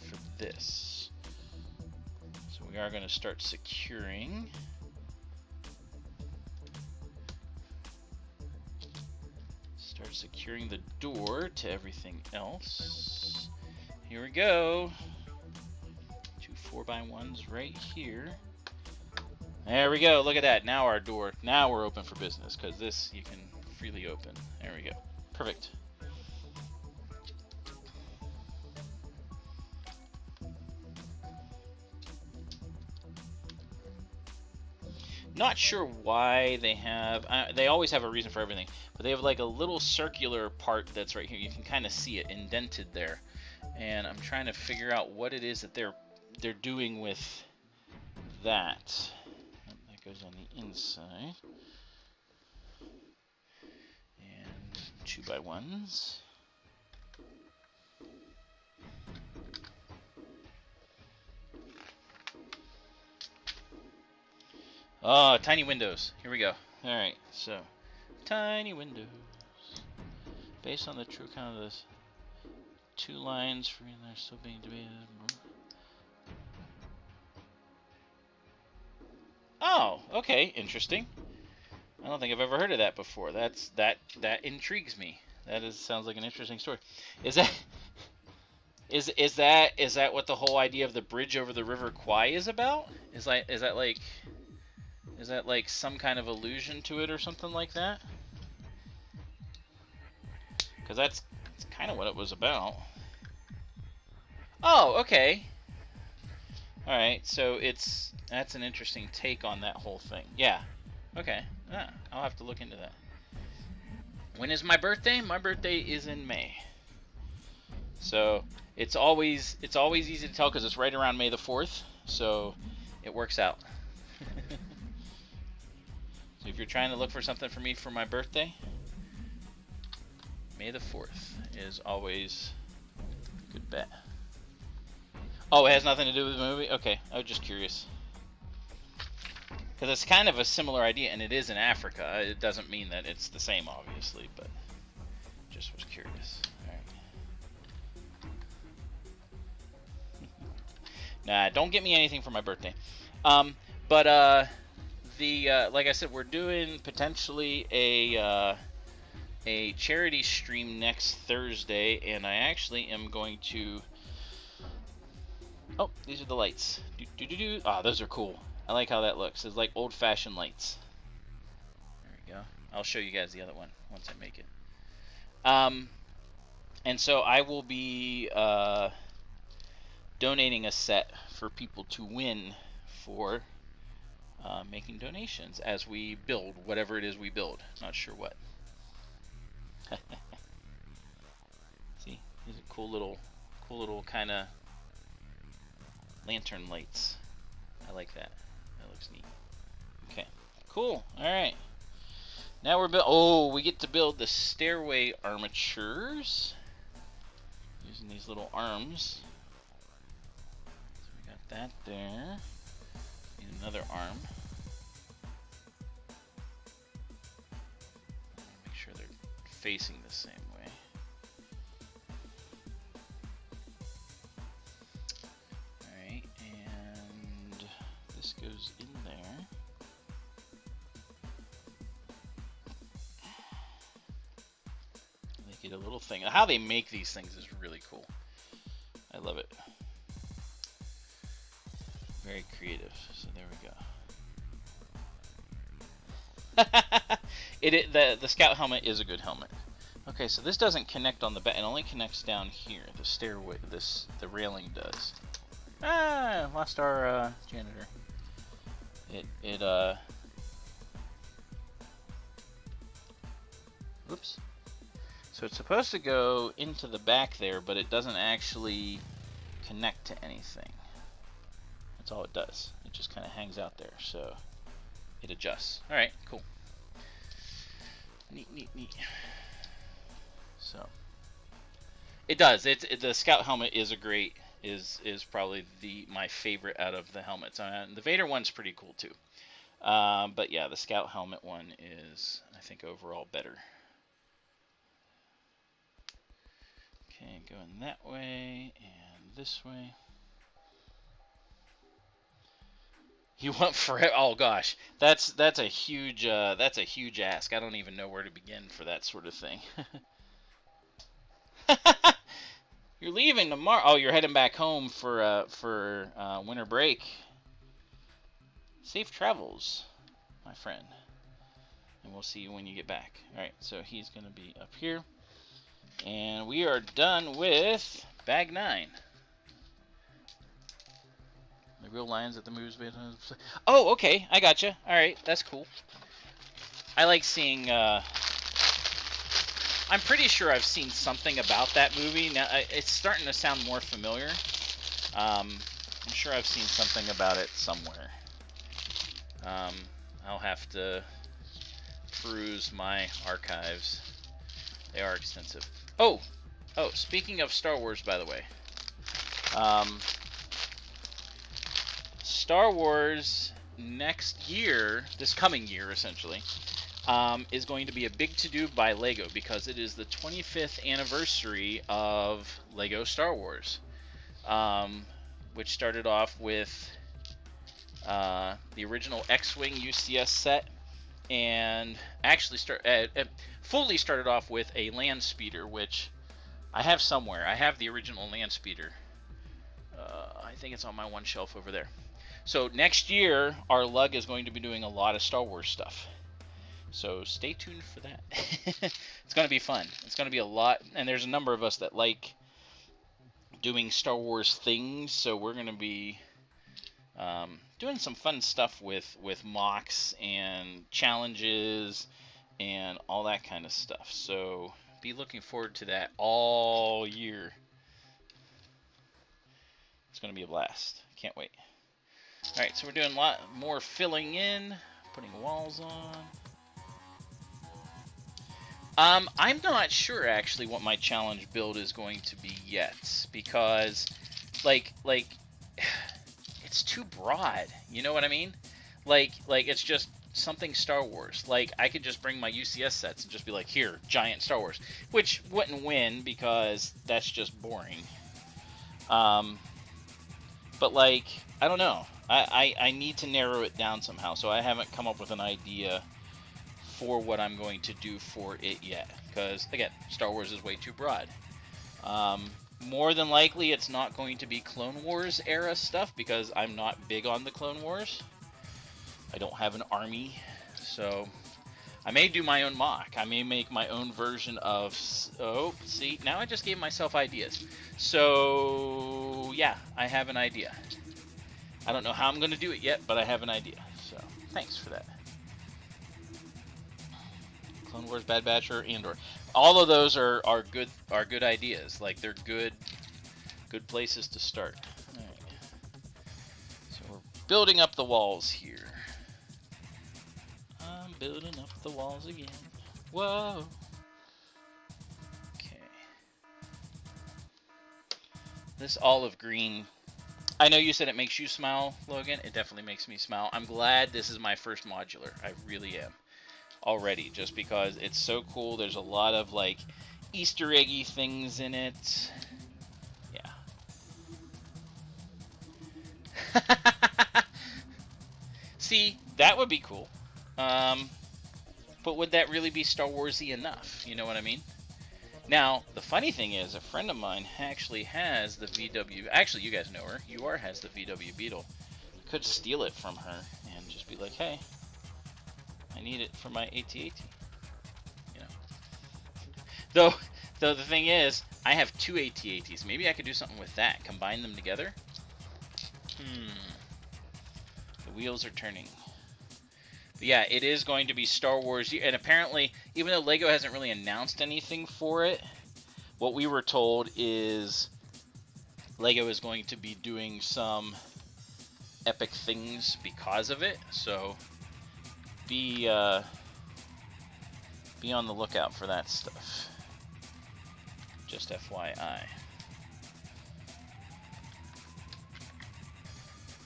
for this. So we are going to start securing. Start securing the door to everything else. Here we go. 2 4x1s right here. There we go. Look at that. Now our door. Now we're open for business because this you can freely open. There we go. Perfect. Not sure why they have. They always have a reason for everything, but they have like a little circular part that's right here. You can kind of see it indented there. And I'm trying to figure out what it is that they're doing with that. That goes on the inside. And 2x1s. Oh, tiny windows. Here we go. Alright, so tiny windows. Based on the true count of this. 2 lines for they're still being debated. Oh, okay, interesting. I don't think I've ever heard of that before. That intrigues me. Sounds like an interesting story. Is that what the whole idea of the bridge over the River Kwai is about? Is that like some kind of allusion to it or something like that? Because that's kind of what it was about. Oh, okay. Alright, so that's an interesting take on that whole thing. Yeah. Okay. I'll have to look into that. When is my birthday? My birthday is in May. So it's always easy to tell because it's right around May the 4th. So it works out. So if you're trying to look for something for me for my birthday, May the 4th is always a good bet. Oh, it has nothing to do with the movie? Okay, I was just curious. Because it's kind of a similar idea, and it is in Africa. It doesn't mean that it's the same, obviously, but just was curious. Alright. Nah, don't get me anything for my birthday. Like I said, we're doing potentially a a charity stream next Thursday, and I actually am going to... Oh, these are the lights. Ah, those are cool. I like how that looks. It's like old-fashioned lights. There we go. I'll show you guys the other one once I make it. And so I will be donating a set for people to win for making donations as we build whatever it is we build. Not sure what. See, these are cool little kind of lantern lights. I like that. That looks neat. Okay, cool. All right. Now we get to build the stairway armatures using these little arms. So we got that there. Need another arm. Make sure they're facing the same way. Alright, and this goes in there. Make it a little thing. How they make these things is really cool. I love it. Very creative. So there we go. The scout helmet is a good helmet. Okay, so this doesn't connect on the back. It only connects down here. The stairway, the railing does. Ah, lost our janitor. Oops. So it's supposed to go into the back there, but it doesn't actually connect to anything. That's all it does. It just kind of hangs out there, so it adjusts. All right, cool. Neat. So it does. The scout helmet is is probably my favorite out of the helmets. The Vader one's pretty cool too. But yeah, the scout helmet one is, I think, overall better. Okay, going that way and this way. You want forever? Oh gosh, that's a huge ask. I don't even know where to begin for that sort of thing. You're leaving tomorrow. Oh, you're heading back home for winter break. Safe travels, my friend. And we'll see you when you get back. All right, so he's gonna be up here, and we are done with bag 9. The real lions at the movies. Oh, okay, I gotcha. All right, that's cool. I like seeing. I'm pretty sure I've seen something about that movie. Now it's starting to sound more familiar. I'm sure I've seen something about it somewhere. I'll have to peruse my archives. They are extensive. Oh, speaking of Star Wars, by the way. Star Wars next year, this coming year essentially, is going to be a big to-do by LEGO because it is the 25th anniversary of LEGO Star Wars, which started off with the original X-Wing UCS set, and actually fully started off with a land speeder, which I have somewhere. I have the original land speeder. I think it's on my one shelf over there. So next year, our lug is going to be doing a lot of Star Wars stuff. So stay tuned for that. It's going to be fun. It's going to be a lot, and there's a number of us that like doing Star Wars things, so we're going to be doing some fun stuff with mocks and challenges and all that kind of stuff. So be looking forward to that all year. It's going to be a blast. Can't wait. All right, so we're doing a lot more filling in, putting walls on. I'm not sure actually what my challenge build is going to be yet, because like it's too broad. You know what I mean? Like it's just something Star Wars. Like I could just bring my UCS sets and just be like, here, giant Star Wars, which wouldn't win because that's just boring. But like, I don't know. I need to narrow it down somehow, so I haven't come up with an idea for what I'm going to do for it yet. because, again, Star Wars is way too broad. More than likely, it's not going to be Clone Wars era stuff because I'm not big on the Clone Wars. I don't have an army, so I may do my own mock. I may make my own version of... Oh, see, now I just gave myself ideas. So, yeah, I have an idea. I don't know how I'm going to do it yet, but I have an idea. So, thanks for that. Clone Wars, Bad Batch, or Andor. All of those are good ideas. Like, they're good places to start. All right. So we're building up the walls here. I'm building up the walls again. Whoa. Okay. This olive green. I know you said it makes you smile, Logan. It definitely makes me smile. I'm glad this is my first modular. I really am. Already, just because it's so cool. There's a lot of like Easter eggy things in it. Yeah. See, that would be cool. But would that really be Star Warsy enough? You know what I mean? Now, the funny thing is, a friend of mine actually has the VW. Actually, you guys know her. UR has the VW Beetle. Could steal it from her and just be like, hey, I need it for my AT-AT. You know. Though the thing is, I have two AT-ATs. Maybe I could do something with that. Combine them together. The wheels are turning. But yeah, it is going to be Star Wars. And apparently, even though LEGO hasn't really announced anything for it, what we were told is LEGO is going to be doing some epic things because of it. So be on the lookout for that stuff. Just FYI.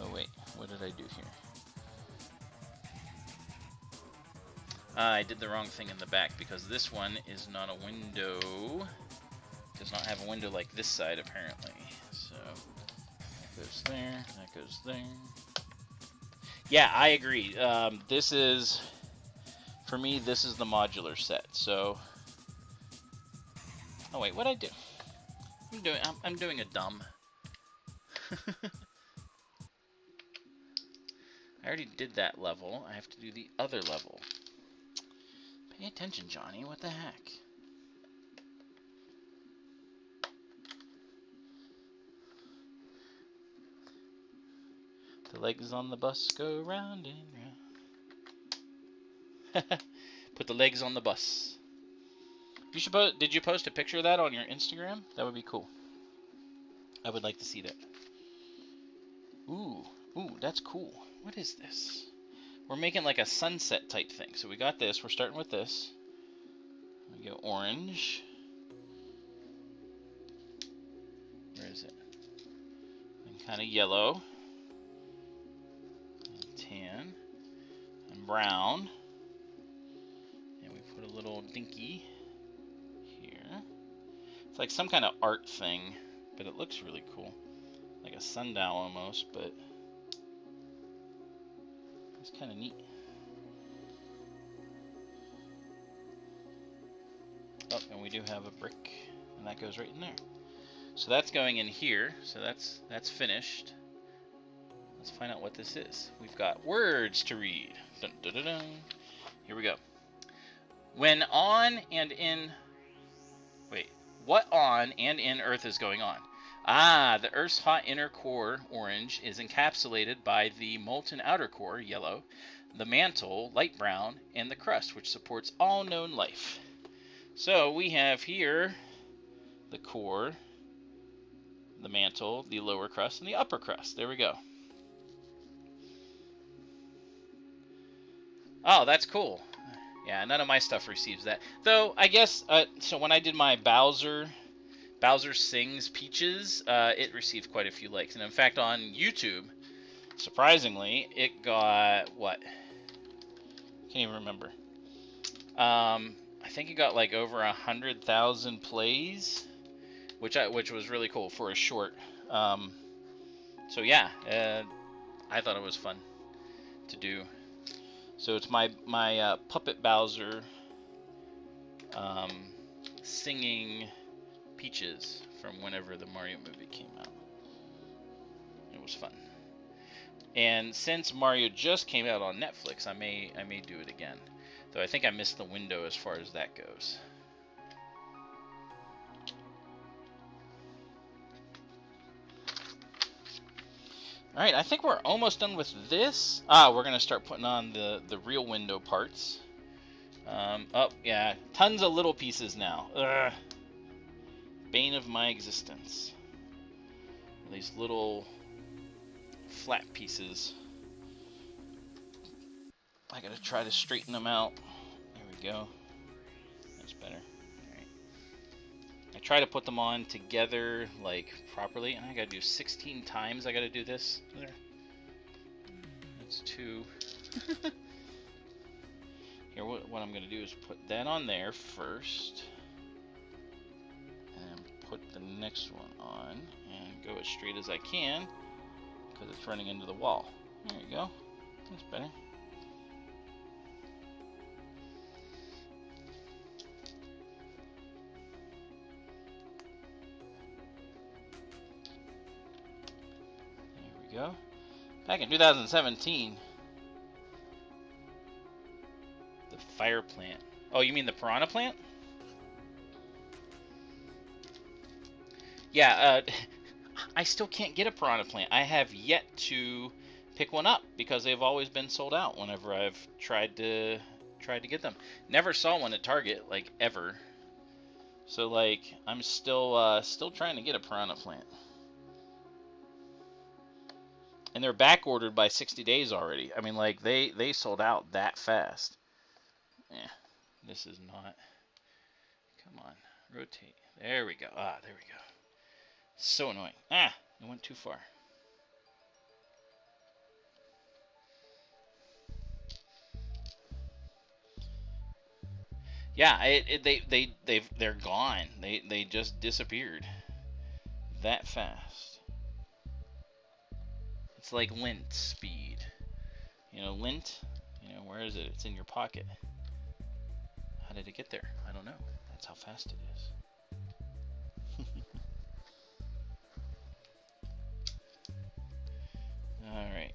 Oh wait, what did I do here? I did the wrong thing in the back because this one is not a window. Does not have a window like this side apparently. So that goes there, that goes there. Yeah, I agree. This is, for me, this is the modular set. So, oh wait, what'd I do? I'm doing a dumb. I already did that level. I have to do the other level. Pay attention, Johnny. What the heck? The legs on the bus go round and round. Put the legs on the bus. You should did you post a picture of that on your Instagram? That would be cool. I would like to see that. Ooh, that's cool. What is this? We're making like a sunset type thing. So we got this. We're starting with this. We go orange. Where is it? And kind of yellow. And tan. And brown. And we put a little dinky here. It's like some kind of art thing, but it looks really cool. Like a sundial almost, but it's kind of neat. Oh, and we do have a brick, and that goes right in there. So that's going in here. So that's finished. Let's find out what this is. We've got words to read. Dun, dun, dun, dun. Here we go. When on and in... Wait. What on and in Earth is going on? Ah, the Earth's hot inner core, orange, is encapsulated by the molten outer core, yellow, the mantle, light brown, and the crust, which supports all known life. So we have here the core, the mantle, the lower crust, and the upper crust. There we go. Oh, that's cool. Yeah, none of my stuff receives that. Though, I guess, so when I did my Bowser Sings Peaches, it received quite a few likes. And in fact, on YouTube, surprisingly, it got, what? Can't even remember. I think it got like over 100,000 plays, which was really cool for a short. So yeah, I thought it was fun to do. So it's my Puppet Bowser singing Peaches from whenever the Mario movie came out. It was fun. And since Mario just came out on Netflix, I may do it again. Though I think I missed the window as far as that goes. Alright, I think we're almost done with this. We're going to start putting on the real window parts. Oh, yeah. Tons of little pieces now. Ugh. Bane of my existence. These little flat pieces. I gotta try to straighten them out. There we go. That's better. Alright. I try to put them on together, like, properly. And I gotta do 16 times. I gotta do this. There. That's 2. Here, what I'm gonna do is put that on there first. And put the next one on. And go as straight as I can. Because it's running into the wall. There you go. That's better. Go. Back in 2017. The fire plant. Oh, you mean the piranha plant? Yeah, I still can't get a piranha plant. I have yet to pick one up because they've always been sold out whenever I've tried to get them. Never saw one at Target, like, ever. So, like, I'm still trying to get a piranha plant. And they're back ordered by 60 days already. I mean, like, they sold out that fast. Yeah, this is not. Come on, rotate. There we go. There we go. So annoying. It went too far. Yeah, they're gone. They just disappeared that fast. It's like lint speed. You know, lint, where is it? It's in your pocket. How did it get there? I don't know. That's how fast it is. Alright.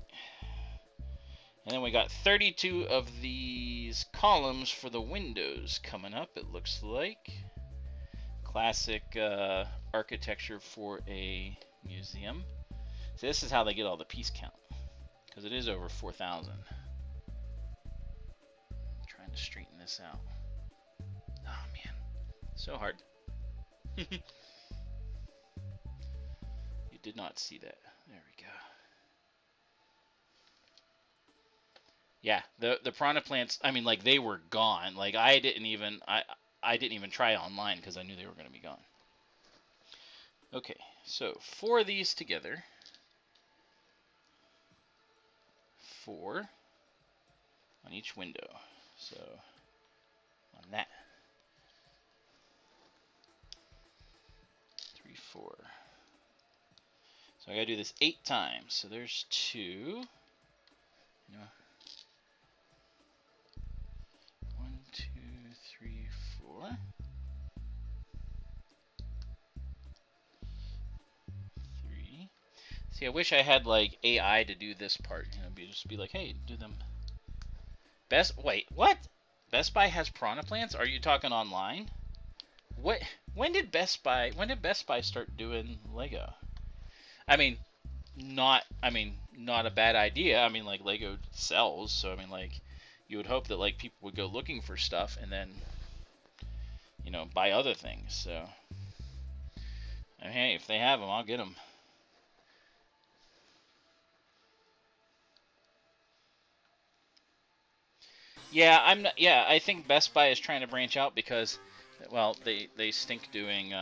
And then we got 32 of these columns for the windows coming up, it looks like. Classic architecture for a museum. So this is how they get all the piece count, because it is over 4,000. Trying to straighten this out. Oh man, so hard. You did not see that. There we go. Yeah, the piranha plants. I mean, like, they were gone. Like, I didn't even try online because I knew they were going to be gone. Okay, so 4 of these together. 4 on each window. So on that. 3, 4. So I gotta do this 8 times. So there's 2. 1, 2, 3, 4. 3. See, I wish I had, like, AI to do this part. Just be like, hey, do them. Wait, what? Best Buy has piranha plants? Are you talking online? What? When did Best Buy start doing Lego? I mean, not a bad idea. I mean, like, Lego sells, so I mean, like, you would hope that, like, people would go looking for stuff and then, buy other things. So, I mean, hey, if they have them, I'll get them. Yeah, I think Best Buy is trying to branch out because, well, they stink doing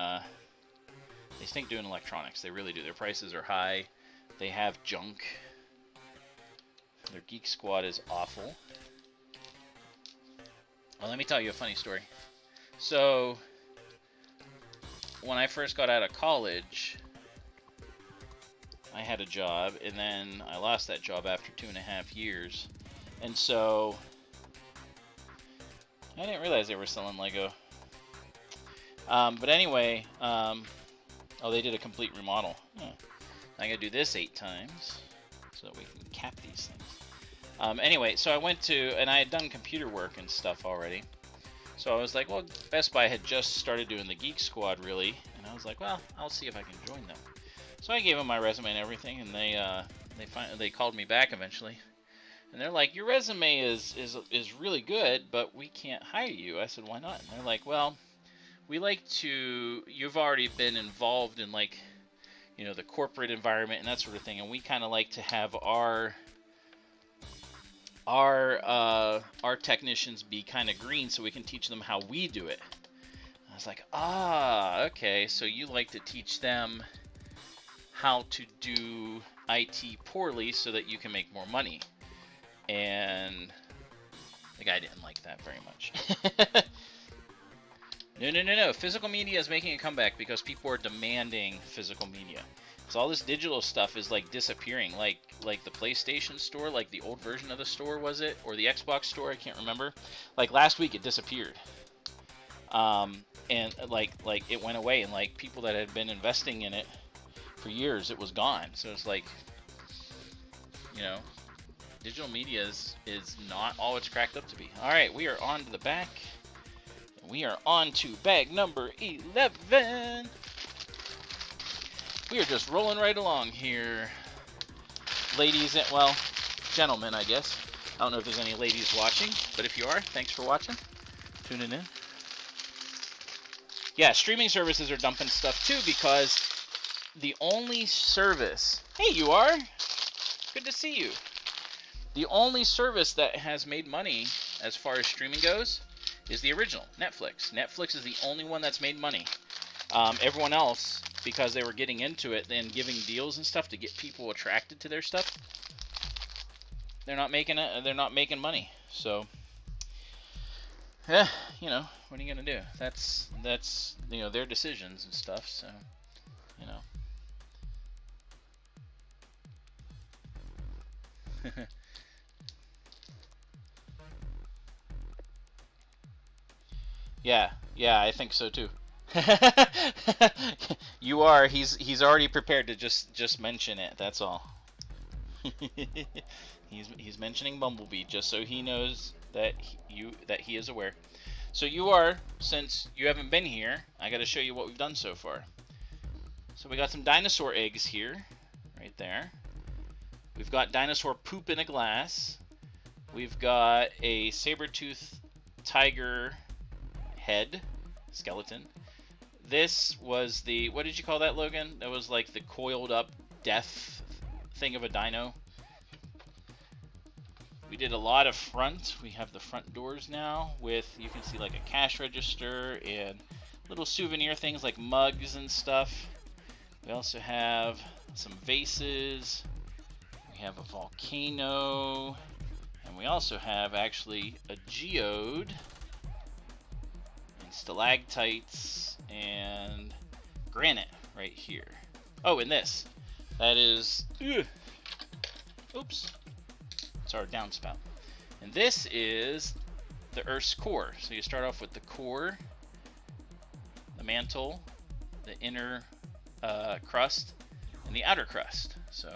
electronics. They really do. Their prices are high. They have junk. Their Geek Squad is awful. Well, let me tell you a funny story. So, when I first got out of college, I had a job, and then I lost that job after 2.5 years. And so I didn't realize they were selling Lego. But anyway, oh, they did a complete remodel. Huh. I gotta do this 8 times so that we can cap these things. Anyway, so I went to, and I had done computer work and stuff already. So I was like, well, Best Buy had just started doing the Geek Squad, really, and I was like, well, I'll see if I can join them. So I gave them my resume and everything, and they called me back eventually, and they're like, your resume is really good, but we can't hire you. I said, why not? And they're like, well, we like to, you've already been involved in, like, you know, the corporate environment and that sort of thing, and we kind of like to have our technicians be kind of green so we can teach them how we do it. I was like, okay, so you like to teach them how to do IT poorly so that you can make more money. And the guy didn't like that very much. No. Physical media is making a comeback because people are demanding physical media. So all this digital stuff is like disappearing. Like the PlayStation store, like the old version of the store, was it? Or the Xbox store, I can't remember. Like last week it disappeared. And like it went away, and like people that had been investing in it for years, it was gone. So it's like, you know, digital media is not all it's cracked up to be. All right, we are on to the back. We are on to bag number 11. We are just rolling right along here, ladies and, well, gentlemen, I guess. I don't know if there's any ladies watching, but if you are, thanks for watching, tuning in. Yeah, streaming services are dumping stuff too, because the only service, hey, you are, good to see you. The only service that has made money as far as streaming goes is the original, Netflix. Netflix is the only one that's made money. Everyone else, because they were getting into it and giving deals and stuff to get people attracted to their stuff, they're not making it. They're not making money. So, yeah, you know, what are you gonna do? That's you know, their decisions and stuff. So, you know. Yeah, I think so too. You are. He's already prepared to just mention it. That's all. he's mentioning Bumblebee just so he knows that he is aware. So you are, since you haven't been here, I got to show you what we've done so far. So we got some dinosaur eggs here, right there. We've got dinosaur poop in a glass. We've got a saber-toothed tiger head skeleton. This was the, what did you call that, Logan? That was like the coiled up death thing of a dino. We did a lot of front. We have the front doors now with, you can see like a cash register and little souvenir things like mugs and stuff. We also have some vases. We have a volcano. And we also have actually a geode and stalactites and granite right here. Oh, and this. That is, oops. It's our downspout. And this is the Earth's core. So you start off with the core, the mantle, the inner crust, and the outer crust. So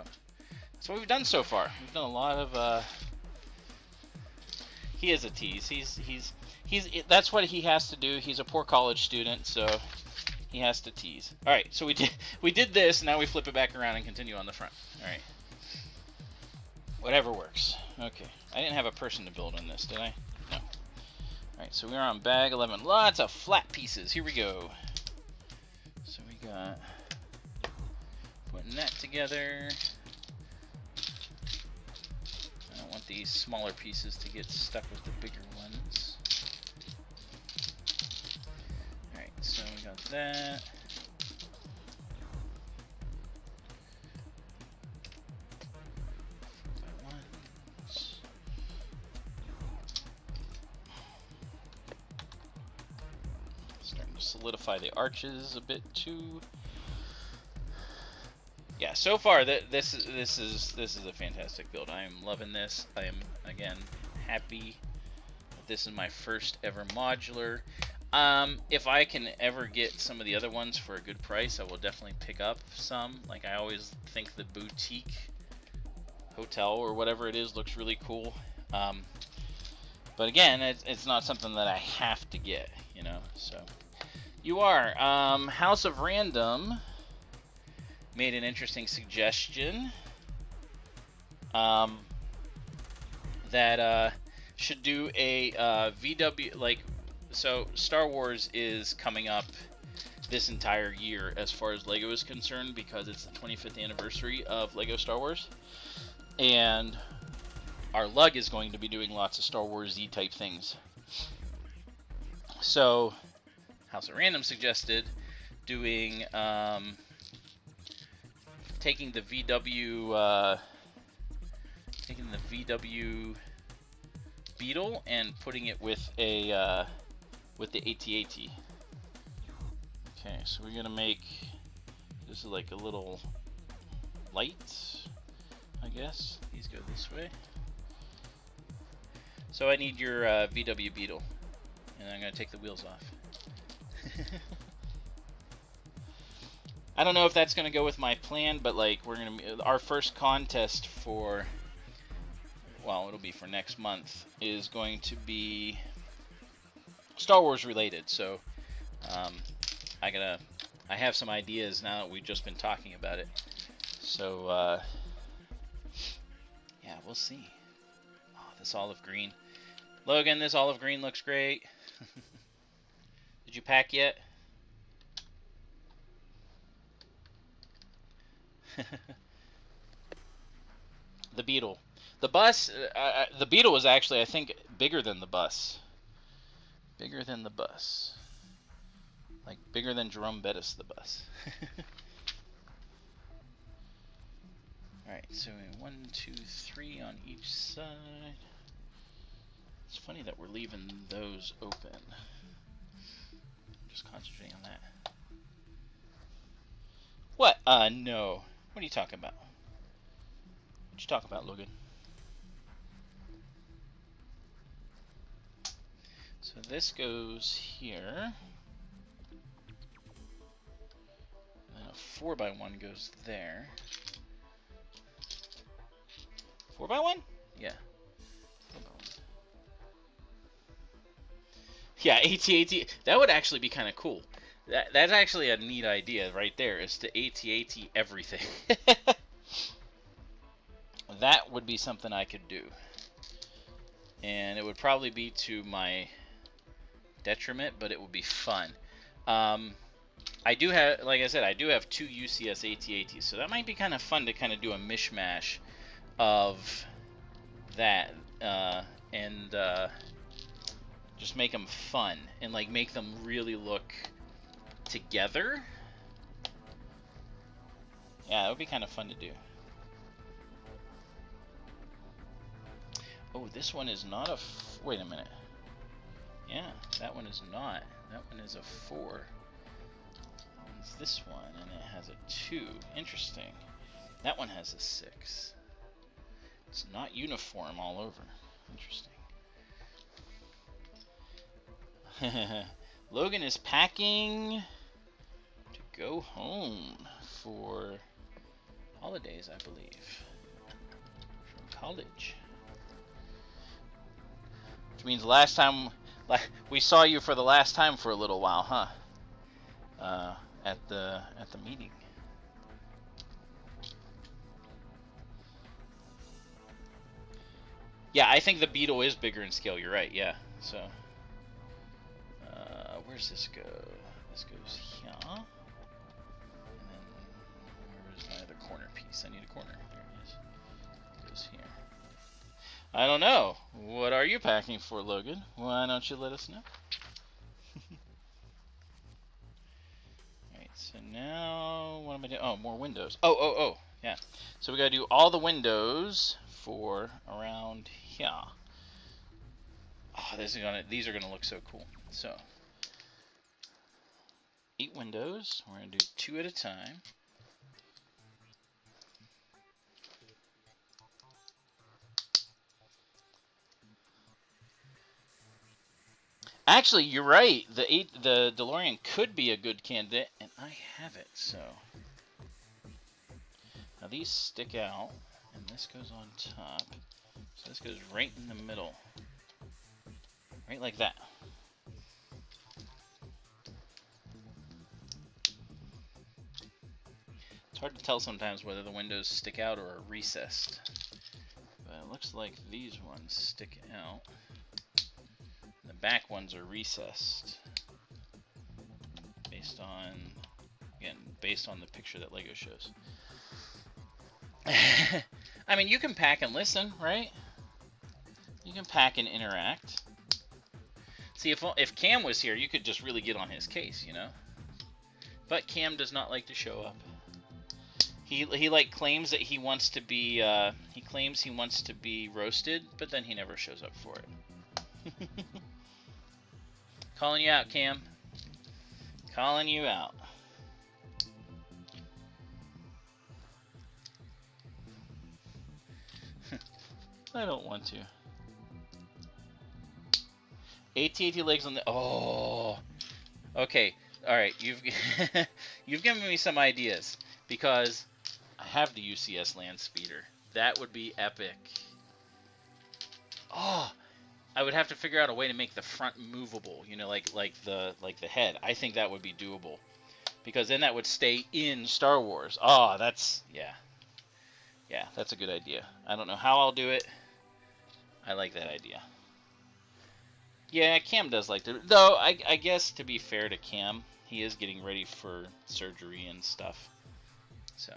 that's what we've done so far. We've done a lot of. He is a tease. He's that's what he has to do. He's a poor college student, so he has to tease. All right, so we did this. Now we flip it back around and continue on the front. All right. Whatever works. Okay. I didn't have a person to build on this, did I? No. Alright, so we're on bag 11. Lots of flat pieces. Here we go. So we got putting that together. I don't want these smaller pieces to get stuck with the bigger ones. Alright, so we got that. Solidify the arches a bit too. Yeah, so far this is a fantastic build. I am loving this. I am again happy that this is my first ever modular. If I can ever get some of the other ones for a good price, I will definitely pick up some. Like, I always think the boutique hotel or whatever it is looks really cool. But again, it's not something that I have to get, you know. So you are House of Random made an interesting suggestion that should do a VW, like, so Star Wars is coming up this entire year as far as Lego is concerned, because it's the 25th anniversary of Lego Star Wars, and our lug is going to be doing lots of Star Wars-y type things. So House of Random suggested doing taking the VW Beetle and putting it with a with the AT-AT. Okay, so we're gonna make this is like a little light, I guess. These go this way. So I need your VW Beetle, and I'm gonna take the wheels off. I don't know if that's gonna go with my plan, but like our first contest for, well, it'll be for next month, is going to be Star Wars related. So I have some ideas now that we've just been talking about it. So yeah, we'll see. Oh, this olive green. Logan, this olive green looks great. Did you pack yet? The Beetle. The bus, the Beetle was actually, I think, bigger than the bus. Bigger than the bus. Like, bigger than Jerome Bettis, the bus. Alright, so 1, 2, 3 on each side. It's funny that we're leaving those open. Just concentrating on that. What? No. What are you talking about? What you talking about, Logan? So this goes here. And then a 4x1 goes there. 4x1? Yeah. 4x1. Yeah, AT-AT. That would actually be kind of cool. That's actually a neat idea right there, is to AT-AT everything. That would be something I could do. And it would probably be to my detriment, but it would be fun. I do have, like I said, I do have 2 UCS AT-ATs, so that might be kind of fun to kind of do a mishmash of that, and just make them fun, and like make them really look together. Yeah, that would be kind of fun to do. Oh, this one is not a wait a minute. Yeah, that one is not. That one is a 4. It's this one, and it has a 2. Interesting. That one has a 6. It's not uniform all over. Interesting. Logan is packing to go home for holidays, I believe, from college. Which means last time we saw you for the last time for a little while, huh? At the meeting. Yeah, I think the Beetle is bigger in scale. You're right. Yeah. So, where's this go? This goes here. And then where's my other corner piece? I need a corner. There it is. It goes here. I don't know. What are you packing for, Logan? Why don't you let us know? Alright, so now, what am I doing? Oh, more windows. Oh, yeah. So we gotta do all the windows for around here. Oh, these are gonna look so cool. So, 8 windows. We're gonna do 2 at a time. Actually, you're right. The DeLorean could be a good candidate, and I have it. So now these stick out, and this goes on top. So this goes right in the middle, right like that. It's hard to tell sometimes whether the windows stick out or are recessed. But it looks like these ones stick out. The back ones are recessed. Based on the picture that Lego shows. I mean, you can pack and listen, right? You can pack and interact. See, if Cam was here, you could just really get on his case, you know? But Cam does not like to show up. He like claims that he wants to be roasted, but then he never shows up for it. Calling you out, Cam. Calling you out. I don't want to. AT-AT legs on the... Oh. Okay. All right. You've given me some ideas because I have the UCS land speeder. That would be epic. Oh, I would have to figure out a way to make the front movable. You know, like the head. I think that would be doable because then that would stay in Star Wars. Oh, that's yeah, that's a good idea. I don't know how I'll do it. I like that idea. Yeah, Cam does like to... Though, I guess, to be fair to Cam, he is getting ready for surgery and stuff. So.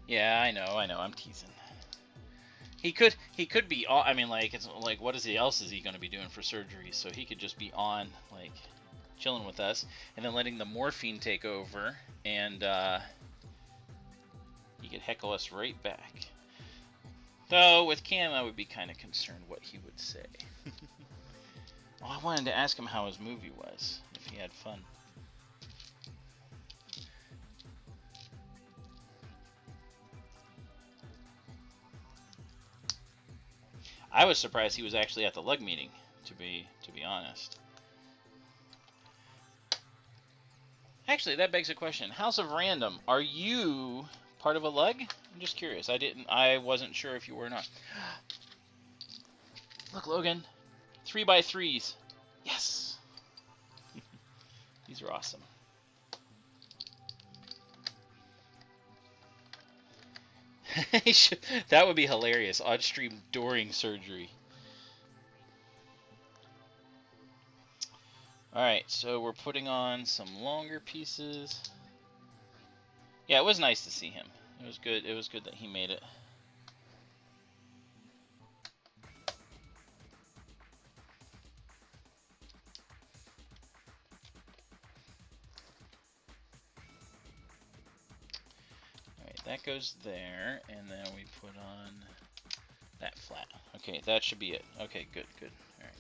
Yeah, I know, I'm teasing. He could be... I mean, like, it's like, what else is he going to be doing for surgery? So he could just be on, like, chilling with us, and then letting the morphine take over, and, he could heckle us right back. Though, with Cam, I would be kind of concerned what he would say. Oh, I wanted to ask him how his movie was, if he had fun. I was surprised he was actually at the lug meeting, to be honest. Actually, that begs a question. House of Random, are you part of a lug? I'm just curious. I wasn't sure if you were or not. Look, Logan. 3x3s. Yes. These are awesome. That would be hilarious. Odd stream during surgery. Alright, so we're putting on some longer pieces. Yeah, it was nice to see him. It was good. It was good that he made it. Alright, that goes there, and then we put on that flat. Okay, that should be it. Okay, good. Alright.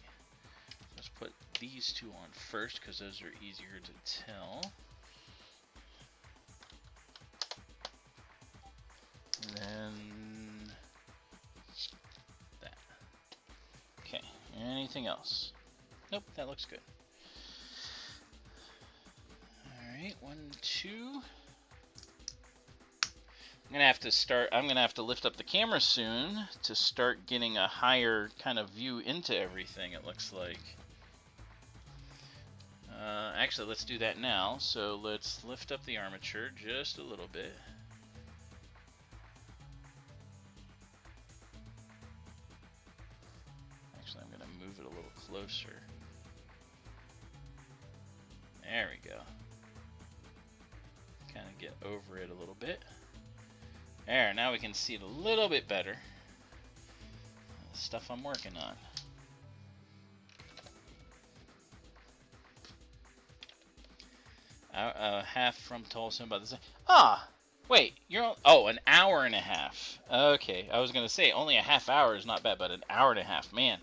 Let's put these two on first, because those are easier to tell. And then that. Okay, anything else? Nope, that looks good. Alright, 1, 2. I'm gonna have to lift up the camera soon to start getting a higher kind of view into everything, it looks like. Actually, let's do that now. So let's lift up the armature just a little bit. I'm going to move it a little closer. There we go. Kind of get over it a little bit. There, now we can see it a little bit better. The stuff I'm working on. Half from Tulsa, about the same. Ah! Wait, oh, an hour and a half. Okay, I was going to say, only a half hour is not bad, but an hour and a half, man.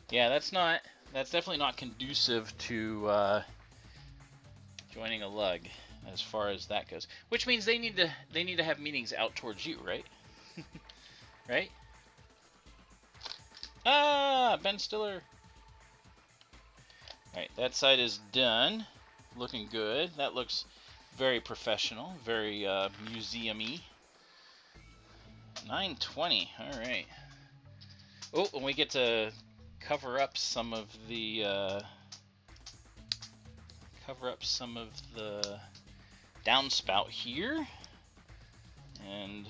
Yeah, that's definitely not conducive to joining a lug as far as that goes. Which means they need to have meetings out towards you, right? Right? Ah, Ben Stiller. Alright, that side is done. Looking good. That looks very professional, very museum-y. 920, alright. Oh, and we get to cover up some of the downspout here. And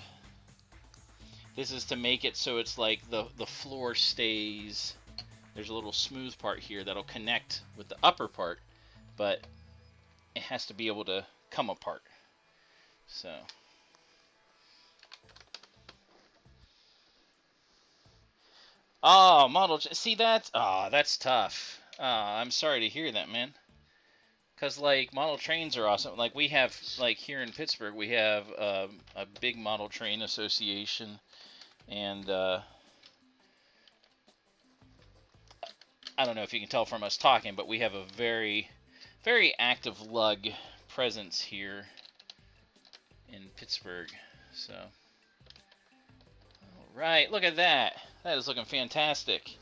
this is to make it so it's like the floor stays. There's a little smooth part here that'll connect with the upper part, but it has to be able to come apart. So oh, see that? Oh, that's tough. I'm sorry to hear that, man. Because, like, model trains are awesome. Like, we have, like, here in Pittsburgh, we have a big model train association. And, I don't know if you can tell from us talking, but we have a very, very active lug presence here in Pittsburgh. So, all right, look at that. That is looking fantastic.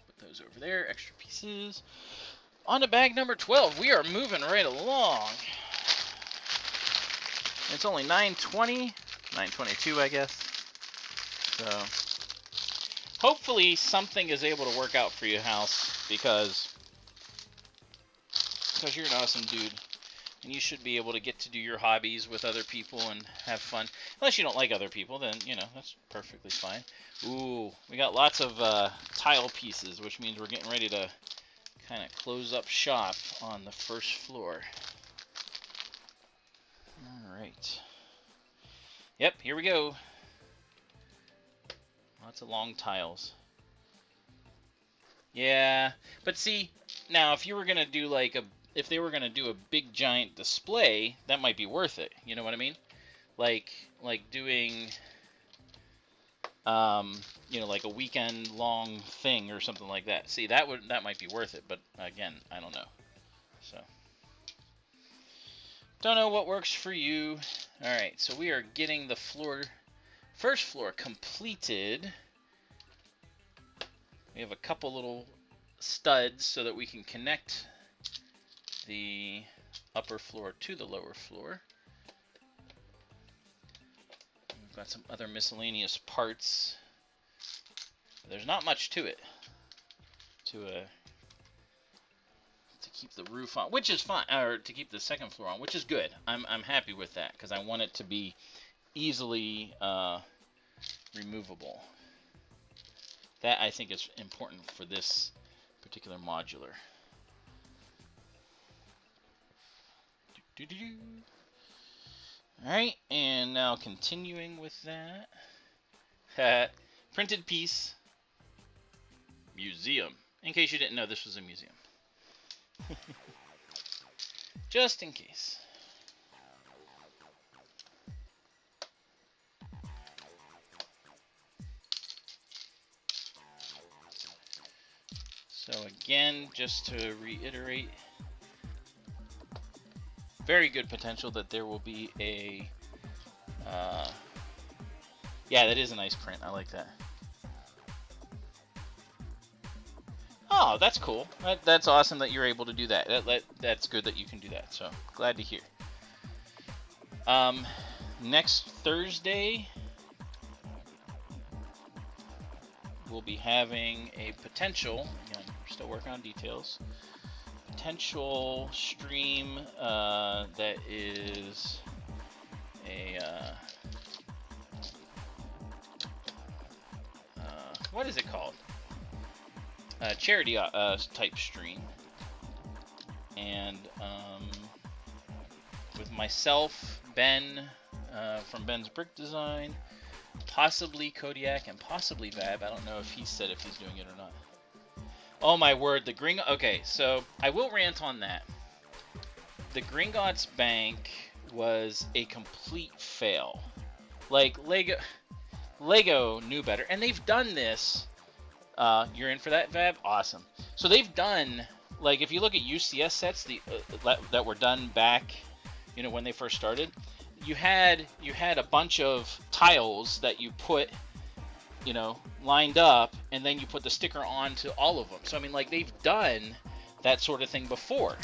Put those over there, extra pieces. On to bag number 12. We are moving right along. It's only 9:20, 9:22, I guess. So, hopefully something is able to work out for you, House, because you're an awesome dude. And you should be able to get to do your hobbies with other people and have fun. Unless you don't like other people, then, you know, that's perfectly fine. Ooh, we got lots of tile pieces, which means we're getting ready to kind of close up shop on the first floor. Alright. Yep, here we go. Lots of long tiles. Yeah, but see, now if you were going to do like if they were going to do a big giant display, that might be worth it. You know what I mean? Like doing, you know, like a weekend long thing or something like that. See, that might be worth it, but again, I don't know. So, don't know what works for you. All right, so we are getting the first floor completed. We have a couple little studs so that we can connect the upper floor to the lower floor. We've got some other miscellaneous parts. There's not much to it to keep the roof on, which is fine, or to keep the second floor on, which is good. I'm happy with that because I want it to be easily removable. That I think is important for this particular modular. Alright, and now continuing with that. Printed piece. Museum. In case you didn't know this was a museum. Just in case. So again, just to reiterate, very good potential that there will be a, yeah, that is a nice print. I like that. Oh, that's cool. That's awesome that you're able to do that. That's good that you can do that. So glad to hear. Next Thursday, we'll be having a potential, again, we're still working on details, potential stream that is a what is it called? Charity type stream, and with myself, Ben from Ben's Brick Design, possibly Kodiak, and possibly Vab. I don't know if he said if he's doing it or not. Oh my word, the Gringotts. Okay, so I will rant on that. The Gringotts Bank was a complete fail. Like, Lego knew better, and they've done this. You're in for that, Vab? Awesome. So they've done, like, if you look at UCS sets that were done back, you know, when they first started, you had a bunch of tiles that you put you know, lined up, and then you put the sticker onto all of them. So I mean, like, they've done that sort of thing before.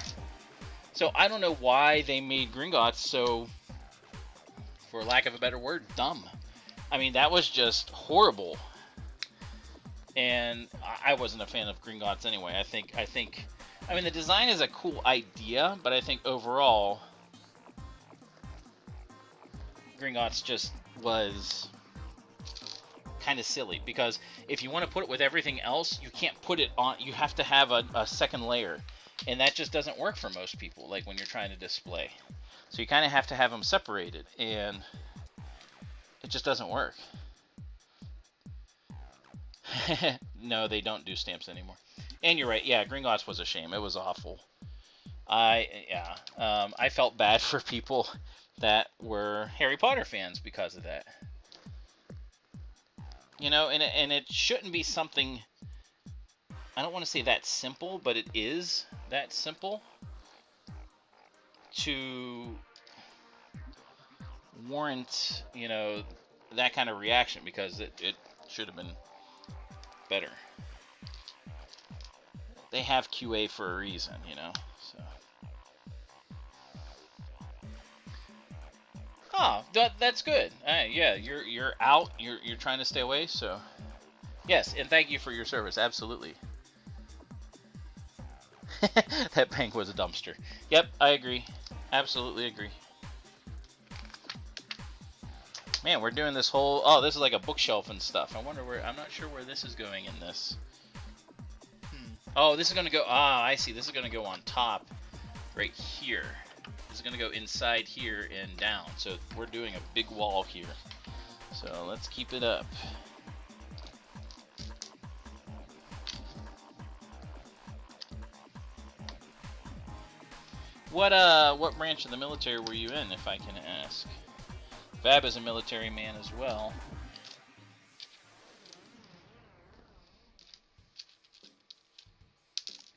So I don't know why they made Gringotts so, for lack of a better word, dumb. I mean, that was just horrible. And I wasn't a fan of Gringotts anyway. I mean, the design is a cool idea, but I think overall, Gringotts just was kind of silly, because if you want to put it with everything else, you can't put it on, you have to have a second layer, and that just doesn't work for most people, like when you're trying to display. So you kind of have to have them separated, and it just doesn't work. No, they don't do stamps anymore. And you're right, yeah, Gringotts was a shame. It was awful. I felt bad for people that were Harry Potter fans because of that. You know, and it shouldn't be something, I don't want to say that simple, but it is that simple to warrant, you know, that kind of reaction, because it should have been better. They have QA for a reason, you know. So. Oh, that's good. Yeah, you're out. You're trying to stay away. So, yes, and thank you for your service. Absolutely. That bank was a dumpster. Yep, I agree. Absolutely agree. Man, we're doing this whole... Oh, this is like a bookshelf and stuff. I wonder where... I'm not sure where this is going in this. Oh, this is going to go... Ah, I see. This is going to go on top right here. This is going to go inside here and down. So we're doing a big wall here. So let's keep it up. What branch of the military were you in, if I can ask? Fab is a military man as well.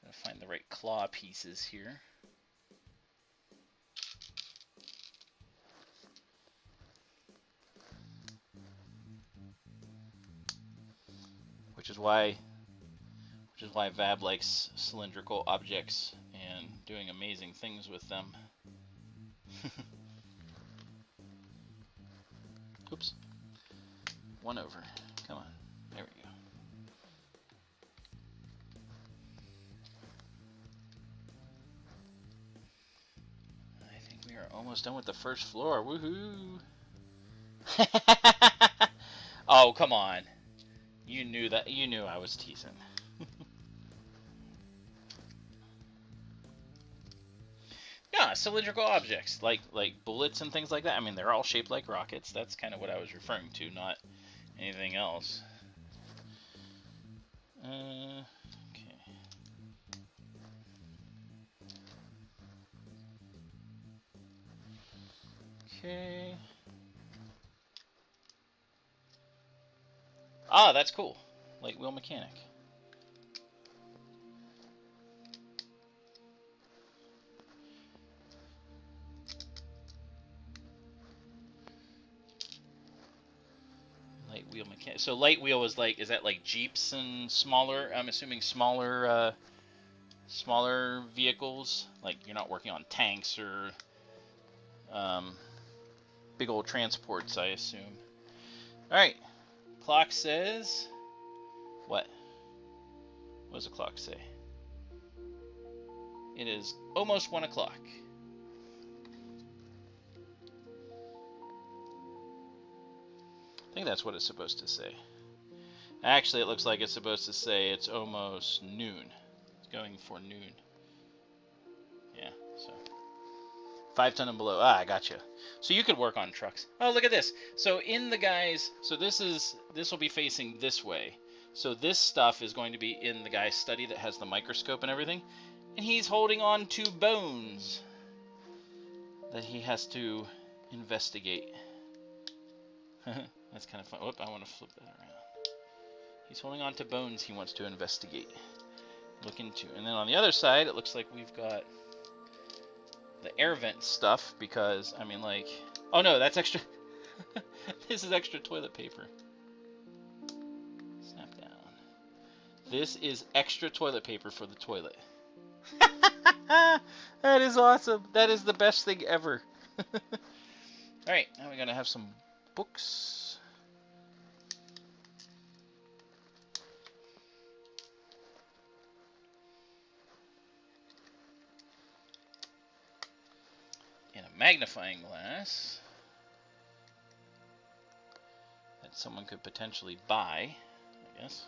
Gotta find the right claw pieces here. Which is why Vab likes cylindrical objects and doing amazing things with them. Oops. One over. Come on. There we go. I think we are almost done with the first floor. Woohoo! Oh, come on. You knew that. You knew I was teasing. Yeah, cylindrical objects, like bullets and things like that. I mean, they're all shaped like rockets. That's kind of what I was referring to, not anything else. Okay. Okay. Ah, that's cool. Light wheel mechanic. Light wheel mechanic. So light wheel is like, is that like Jeeps and smaller? I'm assuming smaller vehicles. Like you're not working on tanks or big old transports, I assume. All right. Clock says what? What does the clock say? It is almost 1 o'clock. I think that's what it's supposed to say. Actually, it looks like it's supposed to say it's almost noon. It's going for noon. Yeah, so 5 ton and below. Ah, I gotcha. So you could work on trucks. Oh, look at this. So in the guy's, so this will be facing this way. So this stuff is going to be in the guy's study that has the microscope and everything. And he's holding on to bones that he has to investigate. That's kind of fun. Whoop, I want to flip that around. He's holding on to bones he wants to investigate. Look into. And then on the other side, it looks like we've got the air vent stuff, because, I mean, like... Oh, no, that's extra... This is extra toilet paper. This is extra toilet paper for the toilet. That is awesome. That is the best thing ever. Alright, now we're going to have some books. And a magnifying glass that someone could potentially buy, I guess.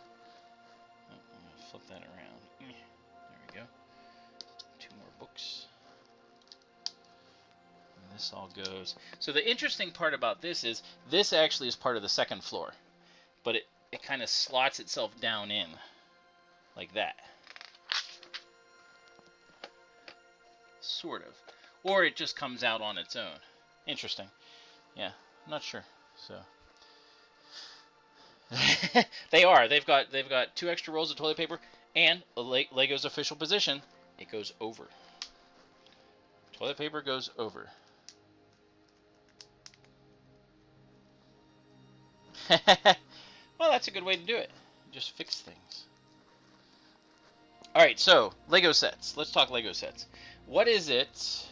Oh, I'm going to flip that around. There we go. 2 more books. And this all goes. So the interesting part about this is this actually is part of the second floor, but it kind of slots itself down in like that. Sort of. Or it just comes out on its own. Interesting. Yeah, I'm not sure. So they are. They've got 2 extra rolls of toilet paper and Lego's official position. It goes over. Toilet paper goes over. Well, that's a good way to do it. Just fix things. All right, so Lego sets. Let's talk Lego sets. What is it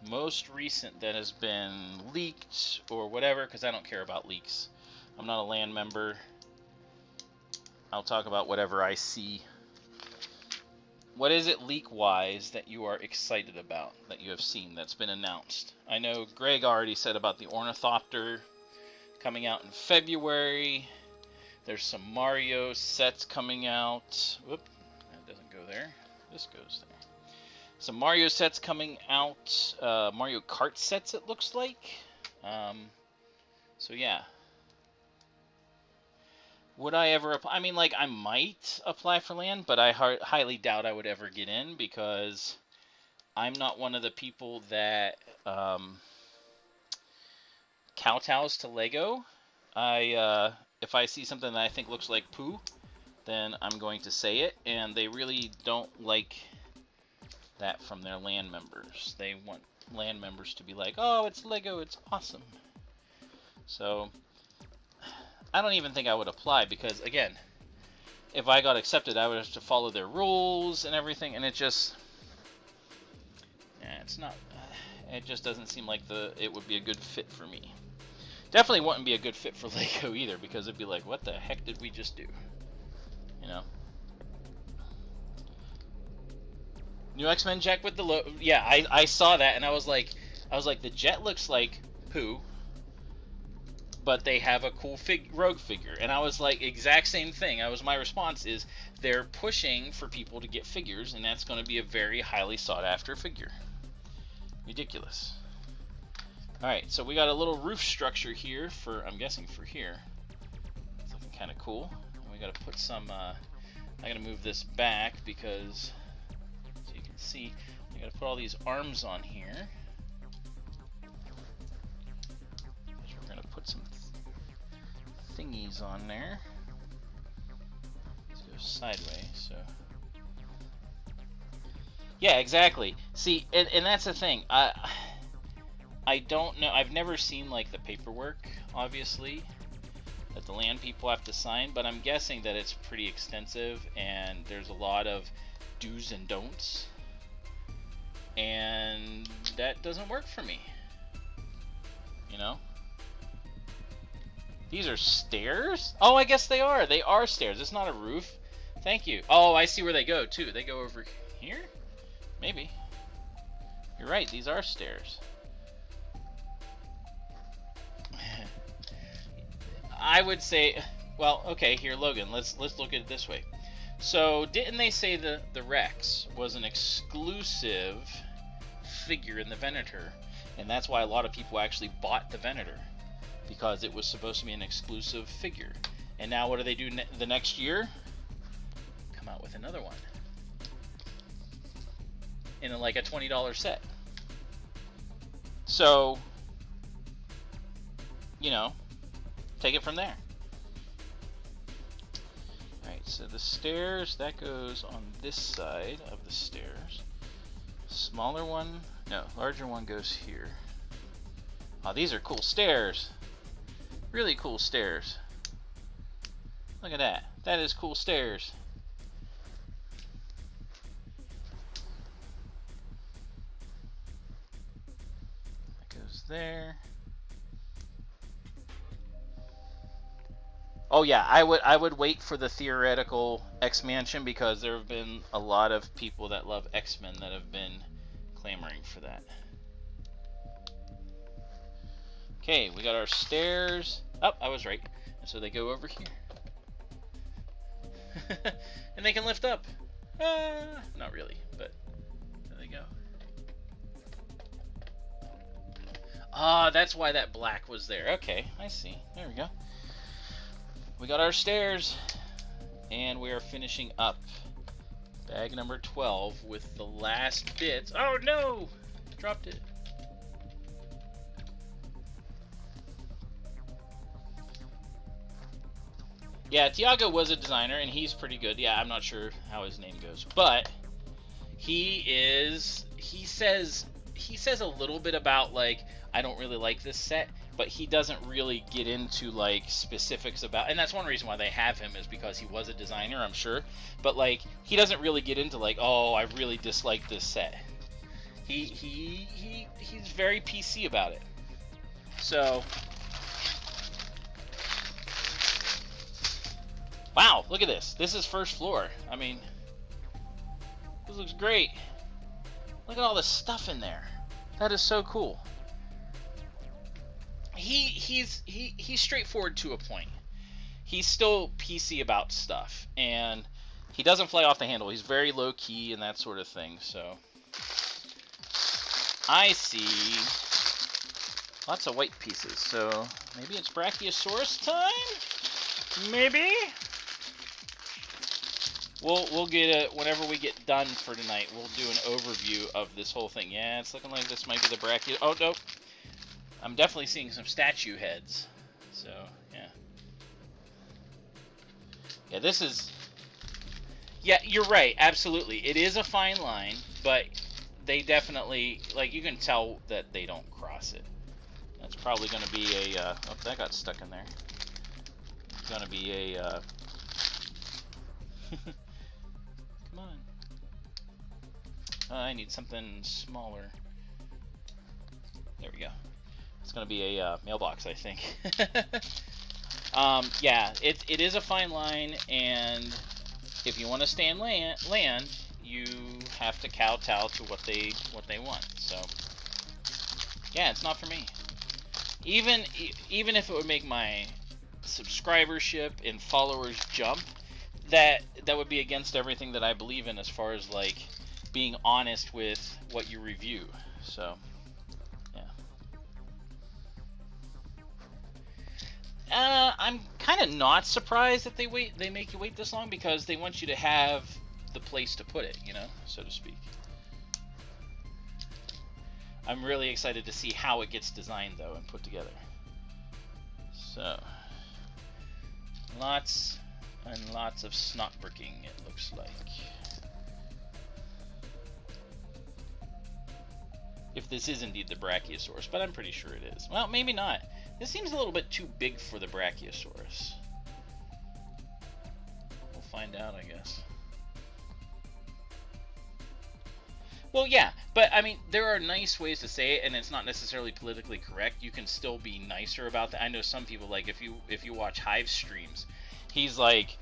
most recent that has been leaked or whatever? Because I don't care about leaks. I'm not a LAN member. I'll talk about whatever I see. What is it leak-wise that you are excited about, that you have seen, that's been announced? I know Greg already said about the Ornithopter coming out in February. There's some Mario sets coming out. Whoop, that doesn't go there. This goes there. Some Mario sets coming out. Mario Kart sets, it looks like. So yeah. Would I ever apply? I mean, like, I might apply for LAN, but I highly doubt I would ever get in because I'm not one of the people that kowtows to Lego. If I see something that I think looks like poo, then I'm going to say it, and they really don't like that from their LAN members. They want LAN members to be like, oh, it's Lego, it's awesome. So I don't even think I would apply because, again, if I got accepted, I would have to follow their rules and everything, and it just, yeah, it's not, it just doesn't seem like it would be a good fit for me. Definitely wouldn't be a good fit for Lego either, because it'd be like, what the heck did we just do? You know? New X-Men Jet with the logo. Yeah, I saw that and I was like, the Jet looks like poo, but they have a cool rogue figure. And I was like, exact same thing. My response is, they're pushing for people to get figures, and that's going to be a very highly sought after figure. Ridiculous. Alright, so we got a little roof structure here for, I'm guessing for here. It's looking kind of cool. And we got to put some, I'm going to move this back because, so you can see, we got to put all these arms on here. We're going to put some thingies on there. Let's go sideways, so. Yeah, exactly. See, and that's the thing. I don't know. I've never seen like the paperwork, obviously, that the LAN people have to sign, but I'm guessing that it's pretty extensive and there's a lot of do's and don'ts, and that doesn't work for me. You know? These are stairs? Oh, I guess they are. They are stairs. It's not a roof. Thank you. Oh, I see where they go too. They go over here? Maybe. You're right. These are stairs. I would say, well, okay, here, Logan, let's look at it this way. So, didn't they say the Rex was an exclusive figure in the Venator, and that's why a lot of people actually bought the Venator, because it was supposed to be an exclusive figure. And now what do they do the next year? Come out with another one in like a $20 set. So, you know, take it from there. Alright, so the stairs, that goes on this side of the stairs. Smaller one, no, larger one goes here. Oh, these are cool stairs. Really cool stairs. Look at that. That is cool stairs. That goes there. Oh yeah, I would wait for the theoretical X-Mansion because there have been a lot of people that love X-Men that have been clamoring for that. Okay, we got our stairs. Oh, I was right. And so they go over here. And they can lift up. Not really, but there they go. Ah, that's why that black was there. Okay, I see. There we go. We got our stairs, and we are finishing up bag number 12 with the last bits. Oh no! Dropped it. Yeah, Tiago was a designer, and he's pretty good. Yeah, I'm not sure how his name goes, but he says a little bit about, like, I don't really like this set, but he doesn't really get into, like, specifics about, and that's one reason why they have him, is because he was a designer, I'm sure, but, like, he doesn't really get into, like, oh, I really dislike this set. He's very PC about it. So, wow, look at this. This is first floor. I mean, this looks great. Look at all the stuff in there. That is so cool. He's straightforward to a point. He's still PC about stuff, and he doesn't fly off the handle. He's very low key and that sort of thing. So I see lots of white pieces. So maybe it's Brachiosaurus time. Maybe. We'll get it whenever we get done for tonight. We'll do an overview of this whole thing. Yeah, it's looking like this might be the Brachio. Oh no, I'm definitely seeing some statue heads. So yeah, yeah. This is. Yeah, you're right. Absolutely, it is a fine line, but they definitely, like, you can tell that they don't cross it. That's probably going to be a. Oh, that got stuck in there. It's going to be a. Come on. I need something smaller. There we go. It's going to be a mailbox, I think. Yeah, it is a fine line, and if you want to stay in land, you have to kowtow to what they want. So, yeah, it's not for me. Even if it would make my subscribership and followers jump, that would be against everything that I believe in as far as, like, being honest with what you review. So, yeah. I'm kind of not surprised that they make you wait this long, because they want you to have the place to put it, you know, so to speak. I'm really excited to see how it gets designed, though, and put together. So, lots and lots of snot bricking, it looks like. If this is indeed the Brachiosaurus, but I'm pretty sure it is. Well, maybe not. This seems a little bit too big for the Brachiosaurus. We'll find out, I guess. Well, yeah, but I mean, there are nice ways to say it, and it's not necessarily politically correct. You can still be nicer about that. I know some people, like, if you watch Hive streams, he's like,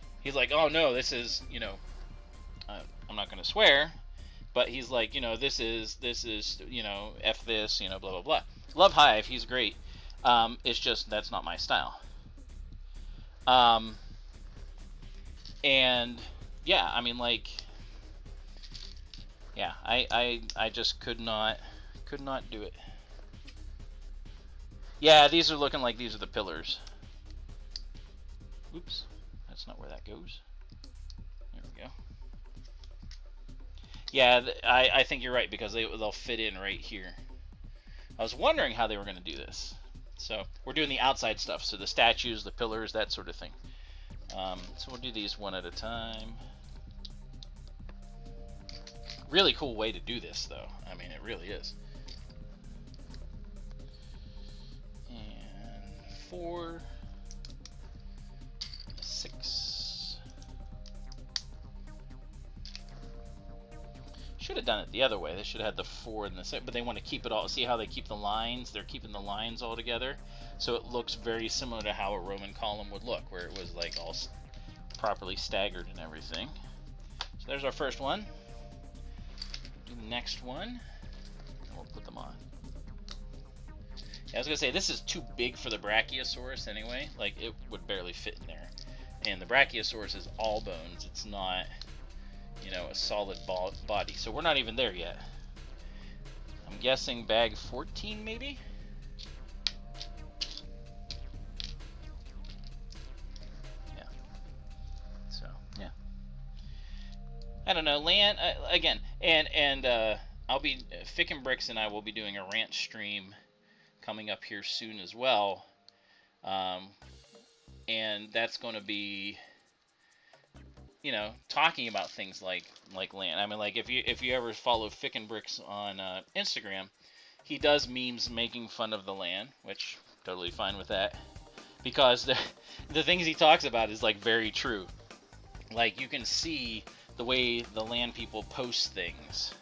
oh no, this is, you know, I'm not gonna swear, but he's like, you know, this is, you know, F this, you know, blah blah blah. Love Hive, he's great. It's just that's not my style. And yeah, I mean, like, yeah, I just could not do it. Yeah, these are looking like these are the pillars. Oops, that's not where that goes. There we go. Yeah, I think you're right, because they'll fit in right here. I was wondering how they were going to do this. So we're doing the outside stuff, so the statues, the pillars, that sort of thing. So we'll do these one at a time. Really cool way to do this, though. I mean, it really is. And 4, 6, Should have done it the other way. They should have had the 4 in the set, but they want to keep it all. See how they keep the lines? They're keeping the lines all together, so it looks very similar to how a Roman column would look, where it was like all properly staggered and everything. So there's our first one. Do the next one, and we'll put them on. Yeah, I was gonna say this is too big for the Brachiosaurus anyway. Like it would barely fit in there, and the Brachiosaurus is all bones. It's not, you know, a solid body. So we're not even there yet. I'm guessing bag 14 maybe? Yeah. So, yeah. I don't know, land, again, and I'll be, Fick and Bricks and I will be doing a ranch stream coming up here soon as well. And that's going to be, you know, talking about things like land. I mean, like if you ever follow Fick and Bricks on Instagram, he does memes making fun of the land, which totally fine with that, because the things he talks about is like very true. Like you can see the way the land people post things,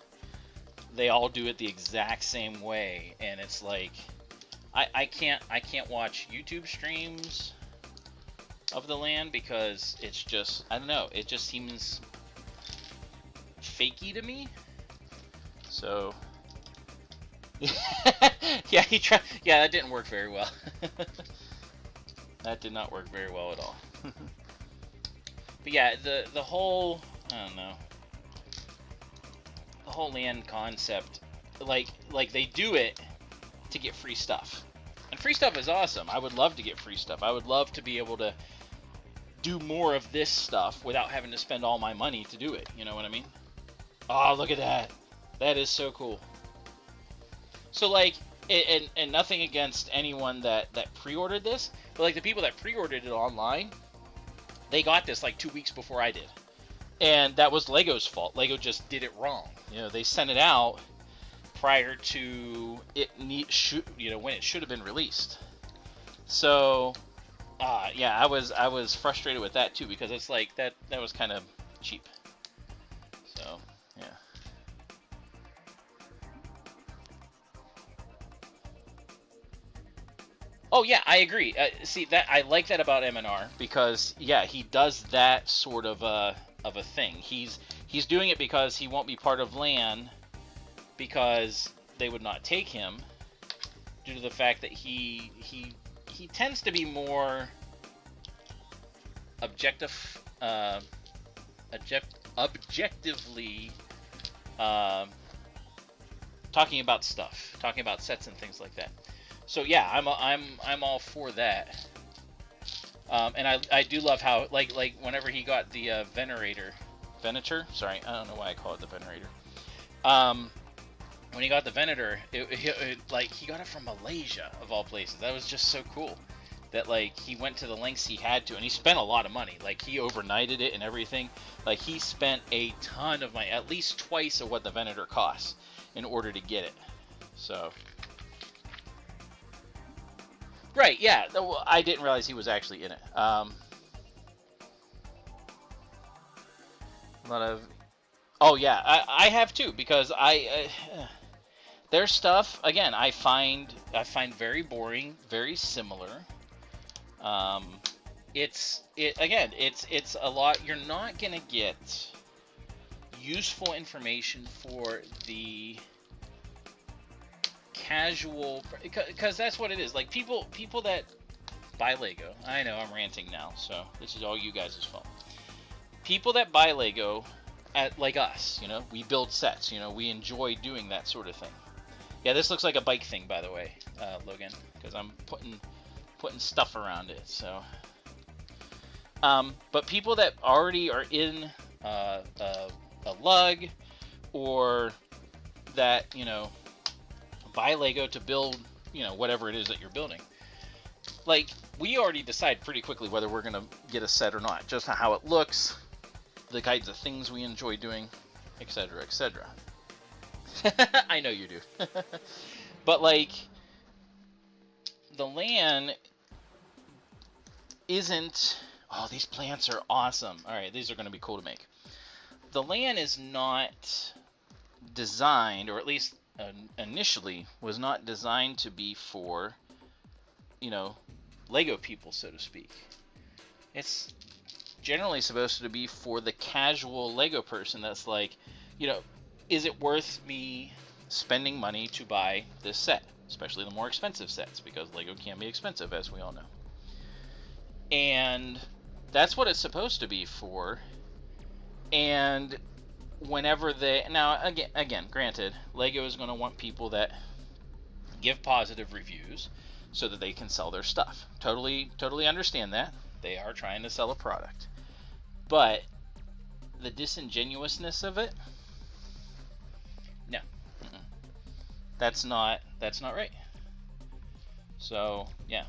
they all do it the exact same way, and it's like I can't watch YouTube streams of the land because it's just, I don't know, it just seems fakey to me. So yeah, he tried. Yeah, that didn't work very well. That did not work very well at all. But yeah, the whole, I don't know, the whole land concept, like they do it to get free stuff. And free stuff is awesome. I would love to get free stuff. I would love to be able to do more of this stuff without having to spend all my money to do it. You know what I mean? Oh, look at that. That is so cool. So like, and nothing against anyone that pre-ordered this, but like the people that pre-ordered it online, they got this like 2 weeks before I did. And that was Lego's fault. Lego just did it wrong. You know, they sent it out prior to it when it should have been released. So yeah, I was frustrated with that too, because it's like that was kind of cheap. So yeah. Oh yeah, I agree. See, that I like that about MNR, because yeah, he does that sort of a thing. He's doing it because he won't be part of LAN, because they would not take him due to the fact that he tends to be more objectively talking about stuff, talking about sets and things like that. So yeah, I'm all for that. And I do love how like whenever he got the Venator, sorry, I don't know why I call it the Venator. When he got the Venator, like he got it from Malaysia of all places. That was just so cool. That like he went to the lengths he had to, and he spent a lot of money. Like he overnighted it and everything. Like he spent a ton of money, at least twice of what the Venator costs, in order to get it. So. Right, yeah. I didn't realize he was actually in it. A lot of. Oh yeah, I have too, because their stuff again I find very boring, very similar. It's a lot. You're not gonna get useful information for the casual, because that's what it is. Like people that buy Lego. I know I'm ranting now, so this is all you guys' fault. People that buy Lego, like us, you know, we build sets. You know, we enjoy doing that sort of thing. Yeah, this looks like a bike thing, by the way, Logan, because I'm putting stuff around it. So, but people that already are in a lug, or that, you know, buy Lego to build, you know, whatever it is that you're building. Like, we already decide pretty quickly whether we're going to get a set or not, just how it looks, the kinds of things we enjoy doing, etc., etc. I know you do. But like, the land isn't, oh, these plants are awesome. All right, these are going to be cool to make. The land is not designed, or at least initially was not designed to be for, you know, Lego people, so to speak. It's generally supposed to be for the casual Lego person that's like, you know, is it worth me spending money to buy this set? Especially the more expensive sets, because Lego can be expensive, as we all know. And that's what it's supposed to be for. And whenever they... Now, again, granted, Lego is going to want people that give positive reviews so that they can sell their stuff. Totally understand that. They are trying to sell a product. But the disingenuousness of it, no. That's not right. So, yeah.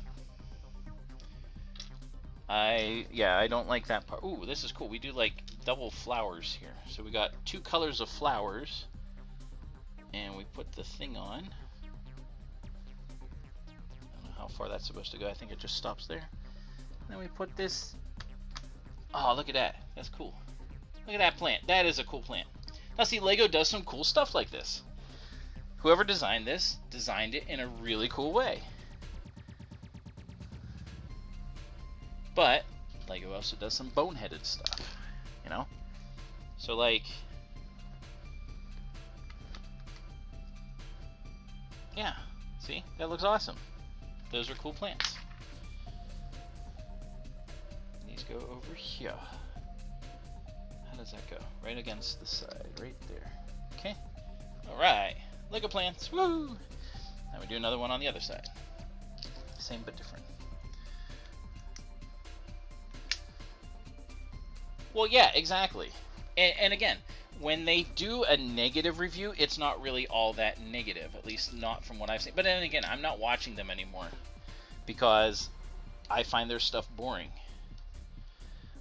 I don't like that part. Ooh, this is cool. We do like double flowers here. So we got 2 colors of flowers, and we put the thing on. I don't know how far that's supposed to go. I think it just stops there. And then we put this. Oh, look at that. That's cool. Look at that plant. That is a cool plant. Now see, Lego does some cool stuff like this. Whoever designed this designed it in a really cool way. But Lego also does some boneheaded stuff, you know? So like, yeah, see? That looks awesome. Those are cool plants. These go over here. How does that go? Right against the side, right there. Okay. Alright. Lego plants. Woo! Now we do another one on the other side. Same but different. Well, yeah, exactly. And again, when they do a negative review, it's not really all that negative, at least not from what I've seen. But then again, I'm not watching them anymore because I find their stuff boring.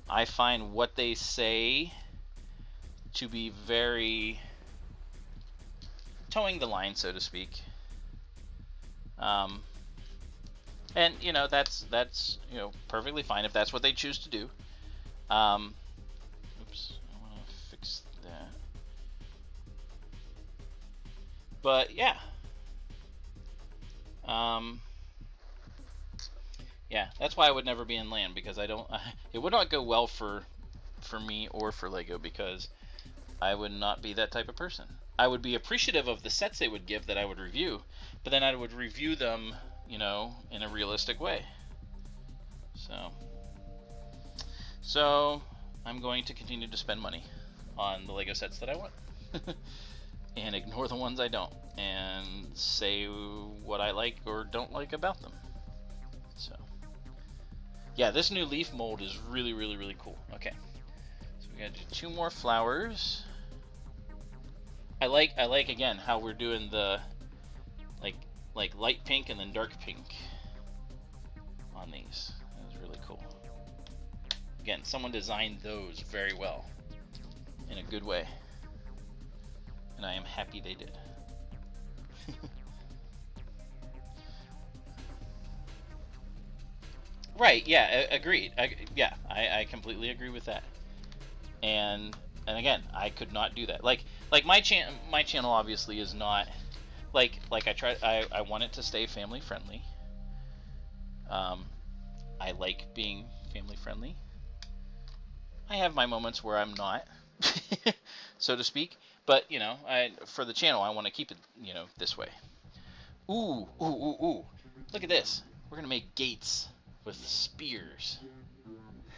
I find what they say to be very towing the line, so to speak. And you know, that's you know, perfectly fine if that's what they choose to do. Oops, I want to fix that. But yeah, yeah, that's why I would never be in LAN, because I don't. It would not go well for me or for Lego, because I would not be that type of person. I would be appreciative of the sets they would give that I would review, but then I would review them, you know, in a realistic way. So I'm going to continue to spend money on the Lego sets that I want and ignore the ones I don't, and say what I like or don't like about them. So yeah, this new leaf mold is really, really, really cool. Okay, so we gotta do 2 more flowers. I like again how we're doing the like light pink and then dark pink on these. That was really cool. Again, someone designed those very well in a good way, and I am happy they did. Right? Yeah, agreed. I completely agree with that. And again, I could not do that. Like my channel obviously is not like I want it to stay family friendly. I like being family friendly. I have my moments where I'm not, so to speak. But you know, for the channel, I want to keep it, you know, this way. Ooh! Look at this. We're gonna make gates with spears.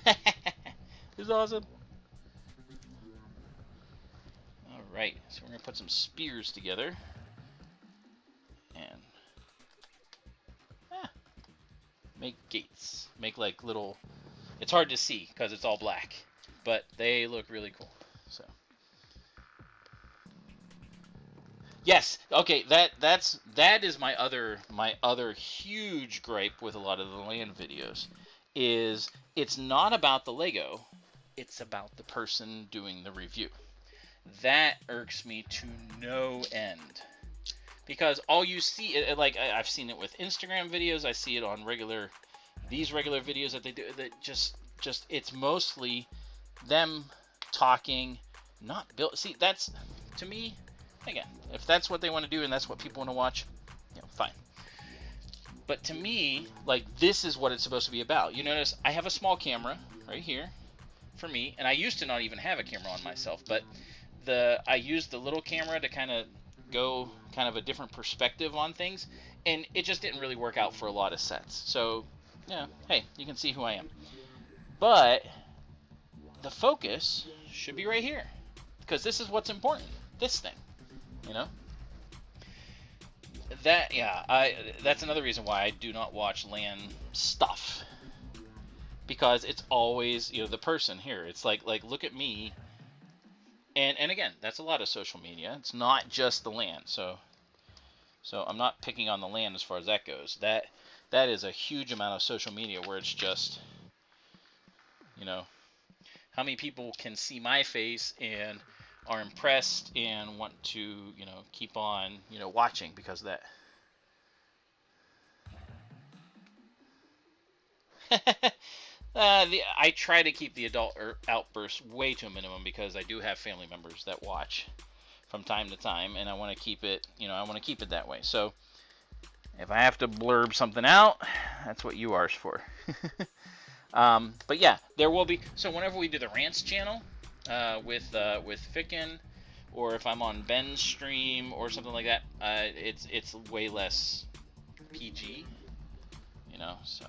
This is awesome. Alright, so we're going to put some spears together. And make gates. Make like little... It's hard to see because it's all black, but they look really cool. So yes, okay, that is my other huge gripe with a lot of the LAN videos, is it's not about the Lego, it's about the person doing the review. That irks me to no end, because all you see, like I've seen it with Instagram videos, I see it on these regular videos that they do, that just it's mostly them talking, not build. See, that's, to me, again, if that's what they want to do and that's what people want to watch, fine. But to me, like, this is what it's supposed to be about. You notice I have a small camera right here for me, and I used to not even have a camera on myself, but I used the little camera to kind of go kind of a different perspective on things, and it just didn't really work out for a lot of sets. So, yeah, hey, you can see who I am. But the focus should be right here, because this is what's important. This thing, that's another reason why I do not watch LAN stuff, because it's always, the person here. It's like look at me. And again, that's a lot of social media. It's not just the LAN. So I'm not picking on the LAN as far as that goes. That is a huge amount of social media where it's just, how many people can see my face and are impressed and want to, keep on, watching because of that. I try to keep the adult outbursts way to a minimum because I do have family members that watch from time to time, and I want to keep it, I want to keep it that way. So if I have to blurb something out, that's what you are for. But yeah, there will be. So whenever we do the rants channel with Ficken, or if I'm on Ben's stream or something like that, it's way less PG, so.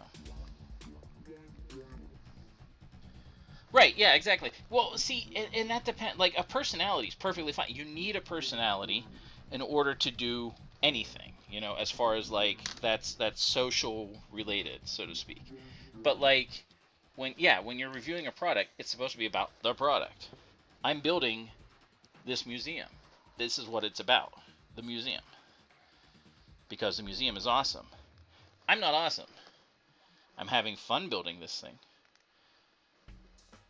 Right, yeah, exactly. Well, see, and that depends. Like, a personality is perfectly fine. You need a personality in order to do anything, as far as, like, that's social related, so to speak. But, like, when you're reviewing a product, it's supposed to be about the product. I'm building this museum. This is what it's about, the museum. Because the museum is awesome. I'm not awesome. I'm having fun building this thing.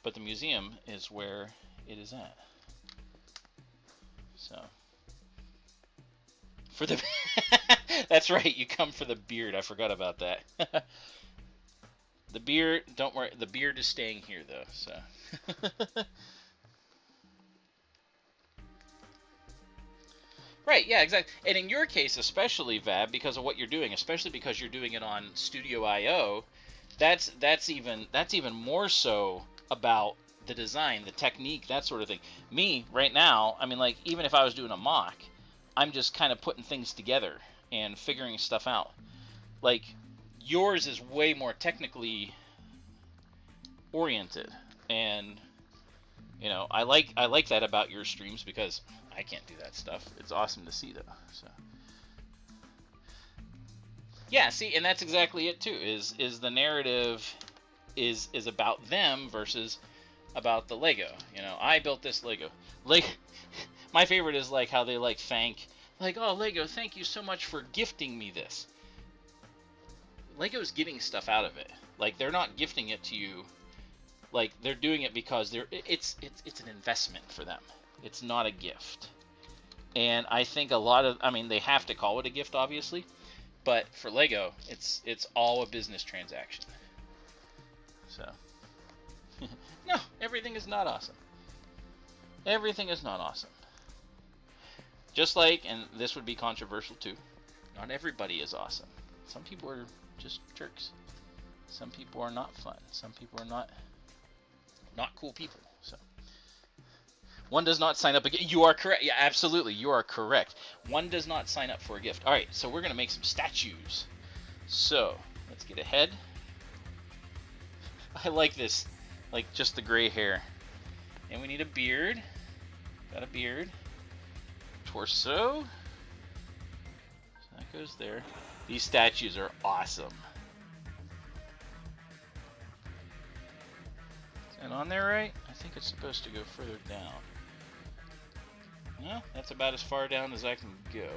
But the museum is where it is at. So, for the that's right, you come for the beard. I forgot about that. The beard, don't worry. The beard is staying here though. So, right, yeah, exactly. And in your case, especially Vab, because of what you're doing, especially because you're doing it on Studio IO, that's even more so about the design, the technique, that sort of thing. Me, right now, I mean, like, even if I was doing a mock, I'm just kind of putting things together and figuring stuff out. Like, yours is way more technically oriented, and, I like that about your streams because I can't do that stuff. It's awesome to see, though, so. Yeah, see, and that's exactly it, too, is the narrative is about them versus about the Lego. I built this Lego. My favorite is like how they thank, oh, Lego, thank you so much for gifting me this. Lego's getting stuff out of it. Like, they're not gifting it to you. Like, they're doing it because it's an investment for them. It's not a gift. And I think they have to call it a gift, obviously, but for Lego, it's all a business transaction. So, no, everything is not awesome. Everything is not awesome. Just like, and this would be controversial too, not everybody is awesome. Some people are just jerks. Some people are not fun. Some people are not cool people. So, one does not sign up again. You are correct. Yeah, absolutely. You are correct. One does not sign up for a gift. All right, so we're going to make some statues. So, let's get ahead. I like this, like just the gray hair. And we need a beard. Got a beard. Torso. So that goes there. These statues are awesome. Is that on there right? I think it's supposed to go further down. No, that's about as far down as I can go. There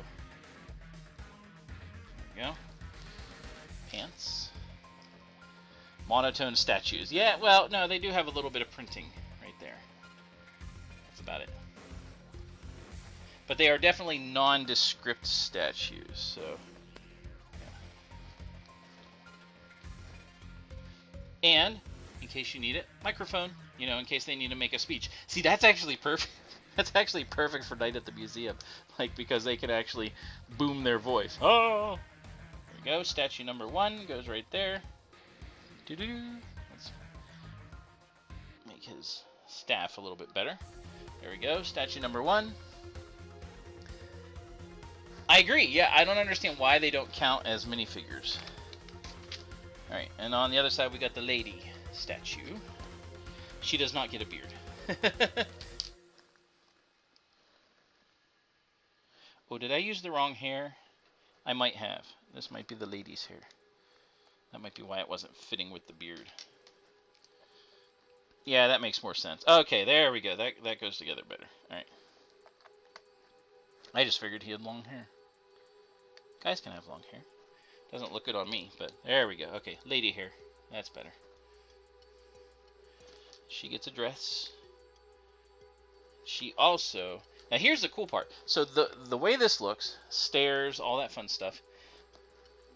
we go. Pants. Monotone statues. Yeah, well, no, they do have a little bit of printing right there. That's about it. But they are definitely nondescript statues, so. Yeah. And, in case you need it, microphone, in case they need to make a speech. See, that's actually perfect. That's actually perfect for Night at the Museum, like because they can actually boom their voice. Oh, there we go. Statue number 1 goes right there. Doo-doo. Let's make his staff a little bit better. There we go. Statue number 1. I agree. Yeah, I don't understand why they don't count as minifigures. All right, and on the other side we got the lady statue. She does not get a beard. Oh, did I use the wrong hair? I might have. This might be the lady's hair. That might be why it wasn't fitting with the beard. Yeah, that makes more sense. Okay, there we go. That goes together better. All right. I just figured he had long hair. Guys can have long hair. Doesn't look good on me, but there we go. Okay, lady hair. That's better. She gets a dress. She also... Now here's the cool part. So the way this looks, stairs, all that fun stuff,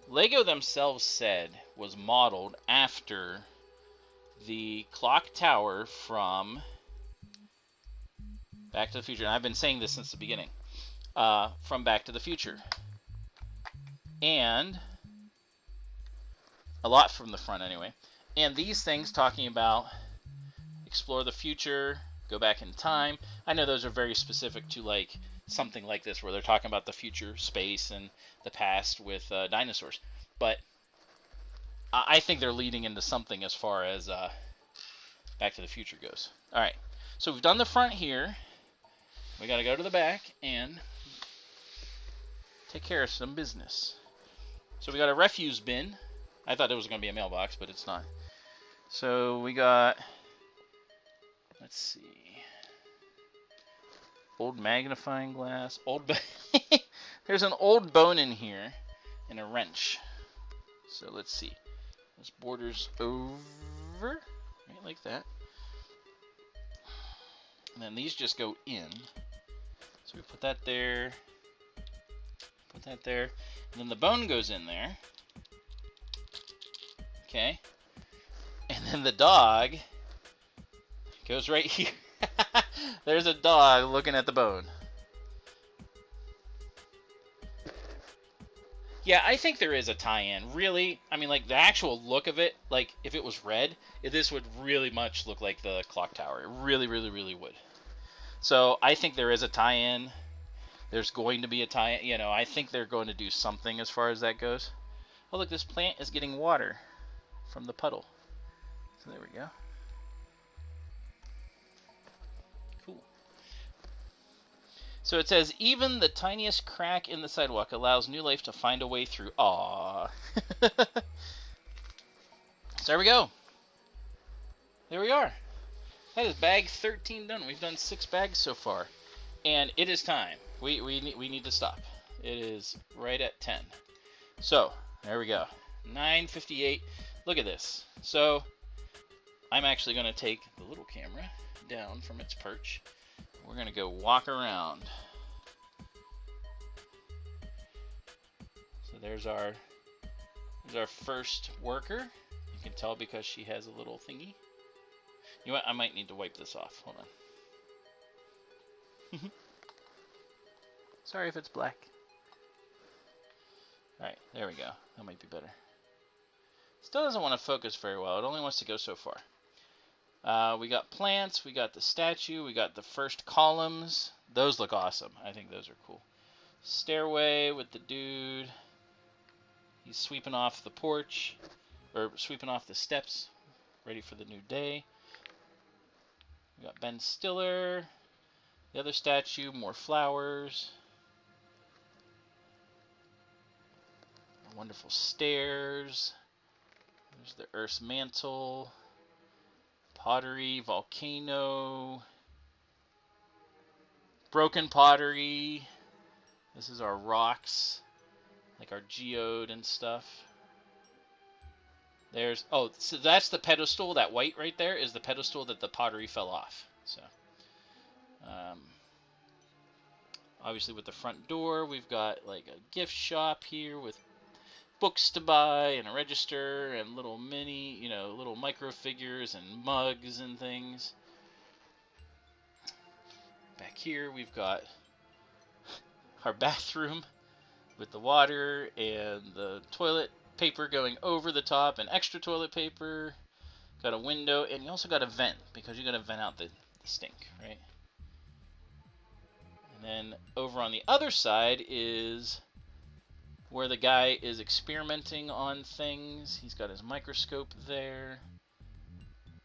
Lego themselves said was modeled after the clock tower from Back to the Future. And I've been saying this since the beginning. From Back to the Future. And a lot from the front anyway. And these things talking about explore the future, go back in time. I know those are very specific to like something like this where they're talking about the future, space, and the past with dinosaurs. But I think they're leading into something as far as Back to the Future goes. All right, so we've done the front here. We got to go to the back and take care of some business. So we got a refuse bin. I thought it was going to be a mailbox, but it's not. So we got, let's see, old magnifying glass, there's an old bone in here and a wrench. So let's see, this borders over, right, like that. And then these just go in. So we put that there, put that there, and then the bone goes in there. Okay. And then the dog goes right here. There's a dog looking at the bone. Yeah, I think there is a tie-in. Really, I mean, like, the actual look of it, like, if it was red, this would really much look like the clock tower. It really, really, really would. So I think there is a tie-in. There's going to be a tie-in. You know, I think they're going to do something as far as that goes. Oh, look, this plant is getting water from the puddle. So there we go. Cool. So it says, even the tiniest crack in the sidewalk allows new life to find a way through. Aww. So there we go. There we are. That is bag 13 done. We've done 6 bags so far. And it is time. We need to stop. It is right at 10. So, there we go. 9:58. Look at this. So, I'm actually going to take the little camera down from its perch. We're going to go walk around. So there's our first worker. You can tell because she has a little thingy. You know what? I might need to wipe this off. Hold on. Sorry if it's black. Alright, there we go. That might be better. Still doesn't want to focus very well. It only wants to go so far. We got plants. We got the statue. We got the first columns. Those look awesome. I think those are cool. Stairway with the dude. He's sweeping off the porch. Or sweeping off the steps. Ready for the new day. We got Ben Stiller. The other statue. More flowers. Wonderful stairs. There's the Earth's mantle. Pottery, volcano. Broken pottery. This is our rocks. Like our geode and stuff. There's, oh, so that's the pedestal. That white right there is the pedestal that the pottery fell off. So, obviously with the front door, we've got like a gift shop here with books to buy and a register and little mini, you know, little micro figures and mugs and things. Back here we've got our bathroom with the water and the toilet paper going over the top and extra toilet paper. Got a window, and you also got a vent because you got to vent out the stink, right? And then over on the other side is where the guy is experimenting on things. He's got his microscope there.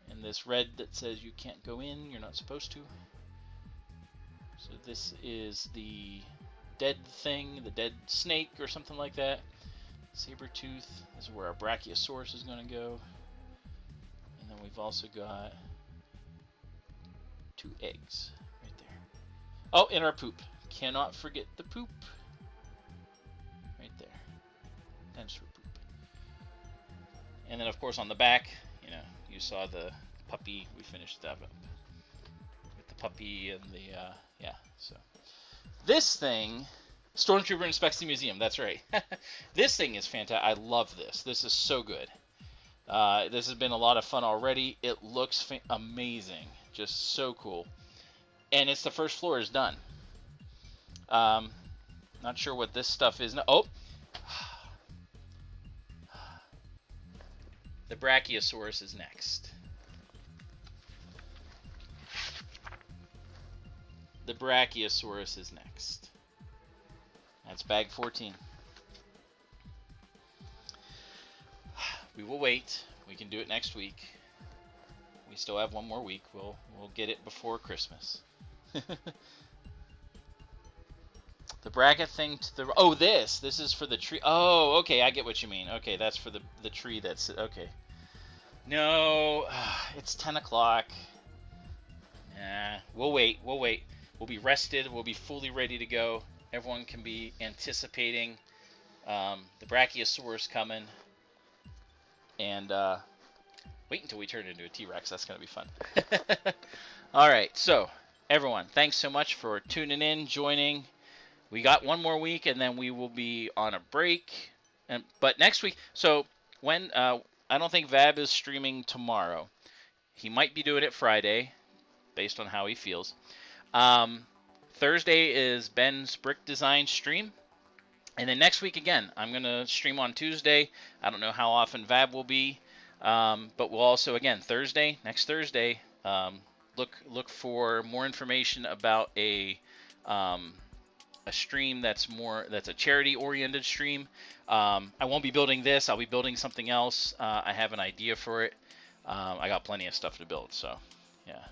And this red that says you can't go in, you're not supposed to. So this is the dead thing, the dead snake or something like that. Saber-tooth. This is where our Brachiosaurus is going to go. And then we've also got 2 eggs right there. Oh, and our poop. Cannot forget the poop. Right there. Dinosaur poop. And then, of course, on the back, you know, you saw the puppy. We finished that up with the puppy and the, yeah. So this thing, Stormtrooper inspects the museum. That's right. This thing is fantastic. I love this. This is so good. This has been a lot of fun already. It looks amazing. Just so cool. And it's the first floor is done. Not sure what this stuff is. Oh! The Brachiosaurus is next. The Brachiosaurus is next. That's bag 14. We will wait. We can do it next week. We still have 1 more week. We'll get it before Christmas. The bracket thing to the... Oh, this is for the tree. Oh, okay, I get what you mean. Okay, that's for the tree that's... Okay. No, it's 10 o'clock. Nah, we'll wait. We'll wait. We'll be rested. We'll be fully ready to go. Everyone can be anticipating the Brachiosaurus coming. And wait until we turn into a T-Rex. That's going to be fun. All right, so everyone, thanks so much for tuning in, joining. We got 1 more week, and then we will be on a break. But next week, so when I don't think Vab is streaming tomorrow. He might be doing it Friday, based on how he feels. Thursday is Ben's brick design stream. And then next week, again, I'm going to stream on Tuesday. I don't know how often Vab will be. But we'll also, again, next Thursday, look for more information about a stream that's a charity-oriented stream. I won't be building this. I'll be building something else. I have an idea for it. I got plenty of stuff to build, so yeah.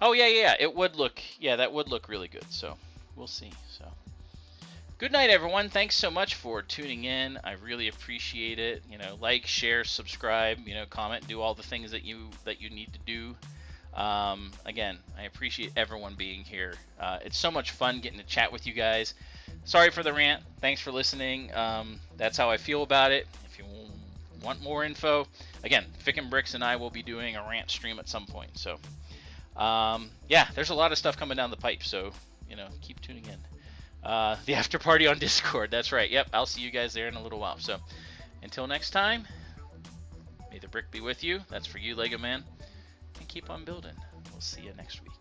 Oh yeah, it would look, yeah, that would look really good. So we'll see. So good night, everyone. Thanks so much for tuning in. I really appreciate it. You know, like, share, subscribe. You know, comment, do all the things that you need to do. Again, I appreciate everyone being here. It's so much fun getting to chat with you guys. Sorry for the rant. Thanks for listening. That's how I feel about it. If you want more info, again, Fick and Bricks and I will be doing a rant stream at some point. So, yeah, there's a lot of stuff coming down the pipe. So, you know, keep tuning in. The after party on Discord. That's right. Yep, I'll see you guys there in a little while. So, until next time, may the brick be with you. That's for you, Lego Man. And keep on building. We'll see you next week.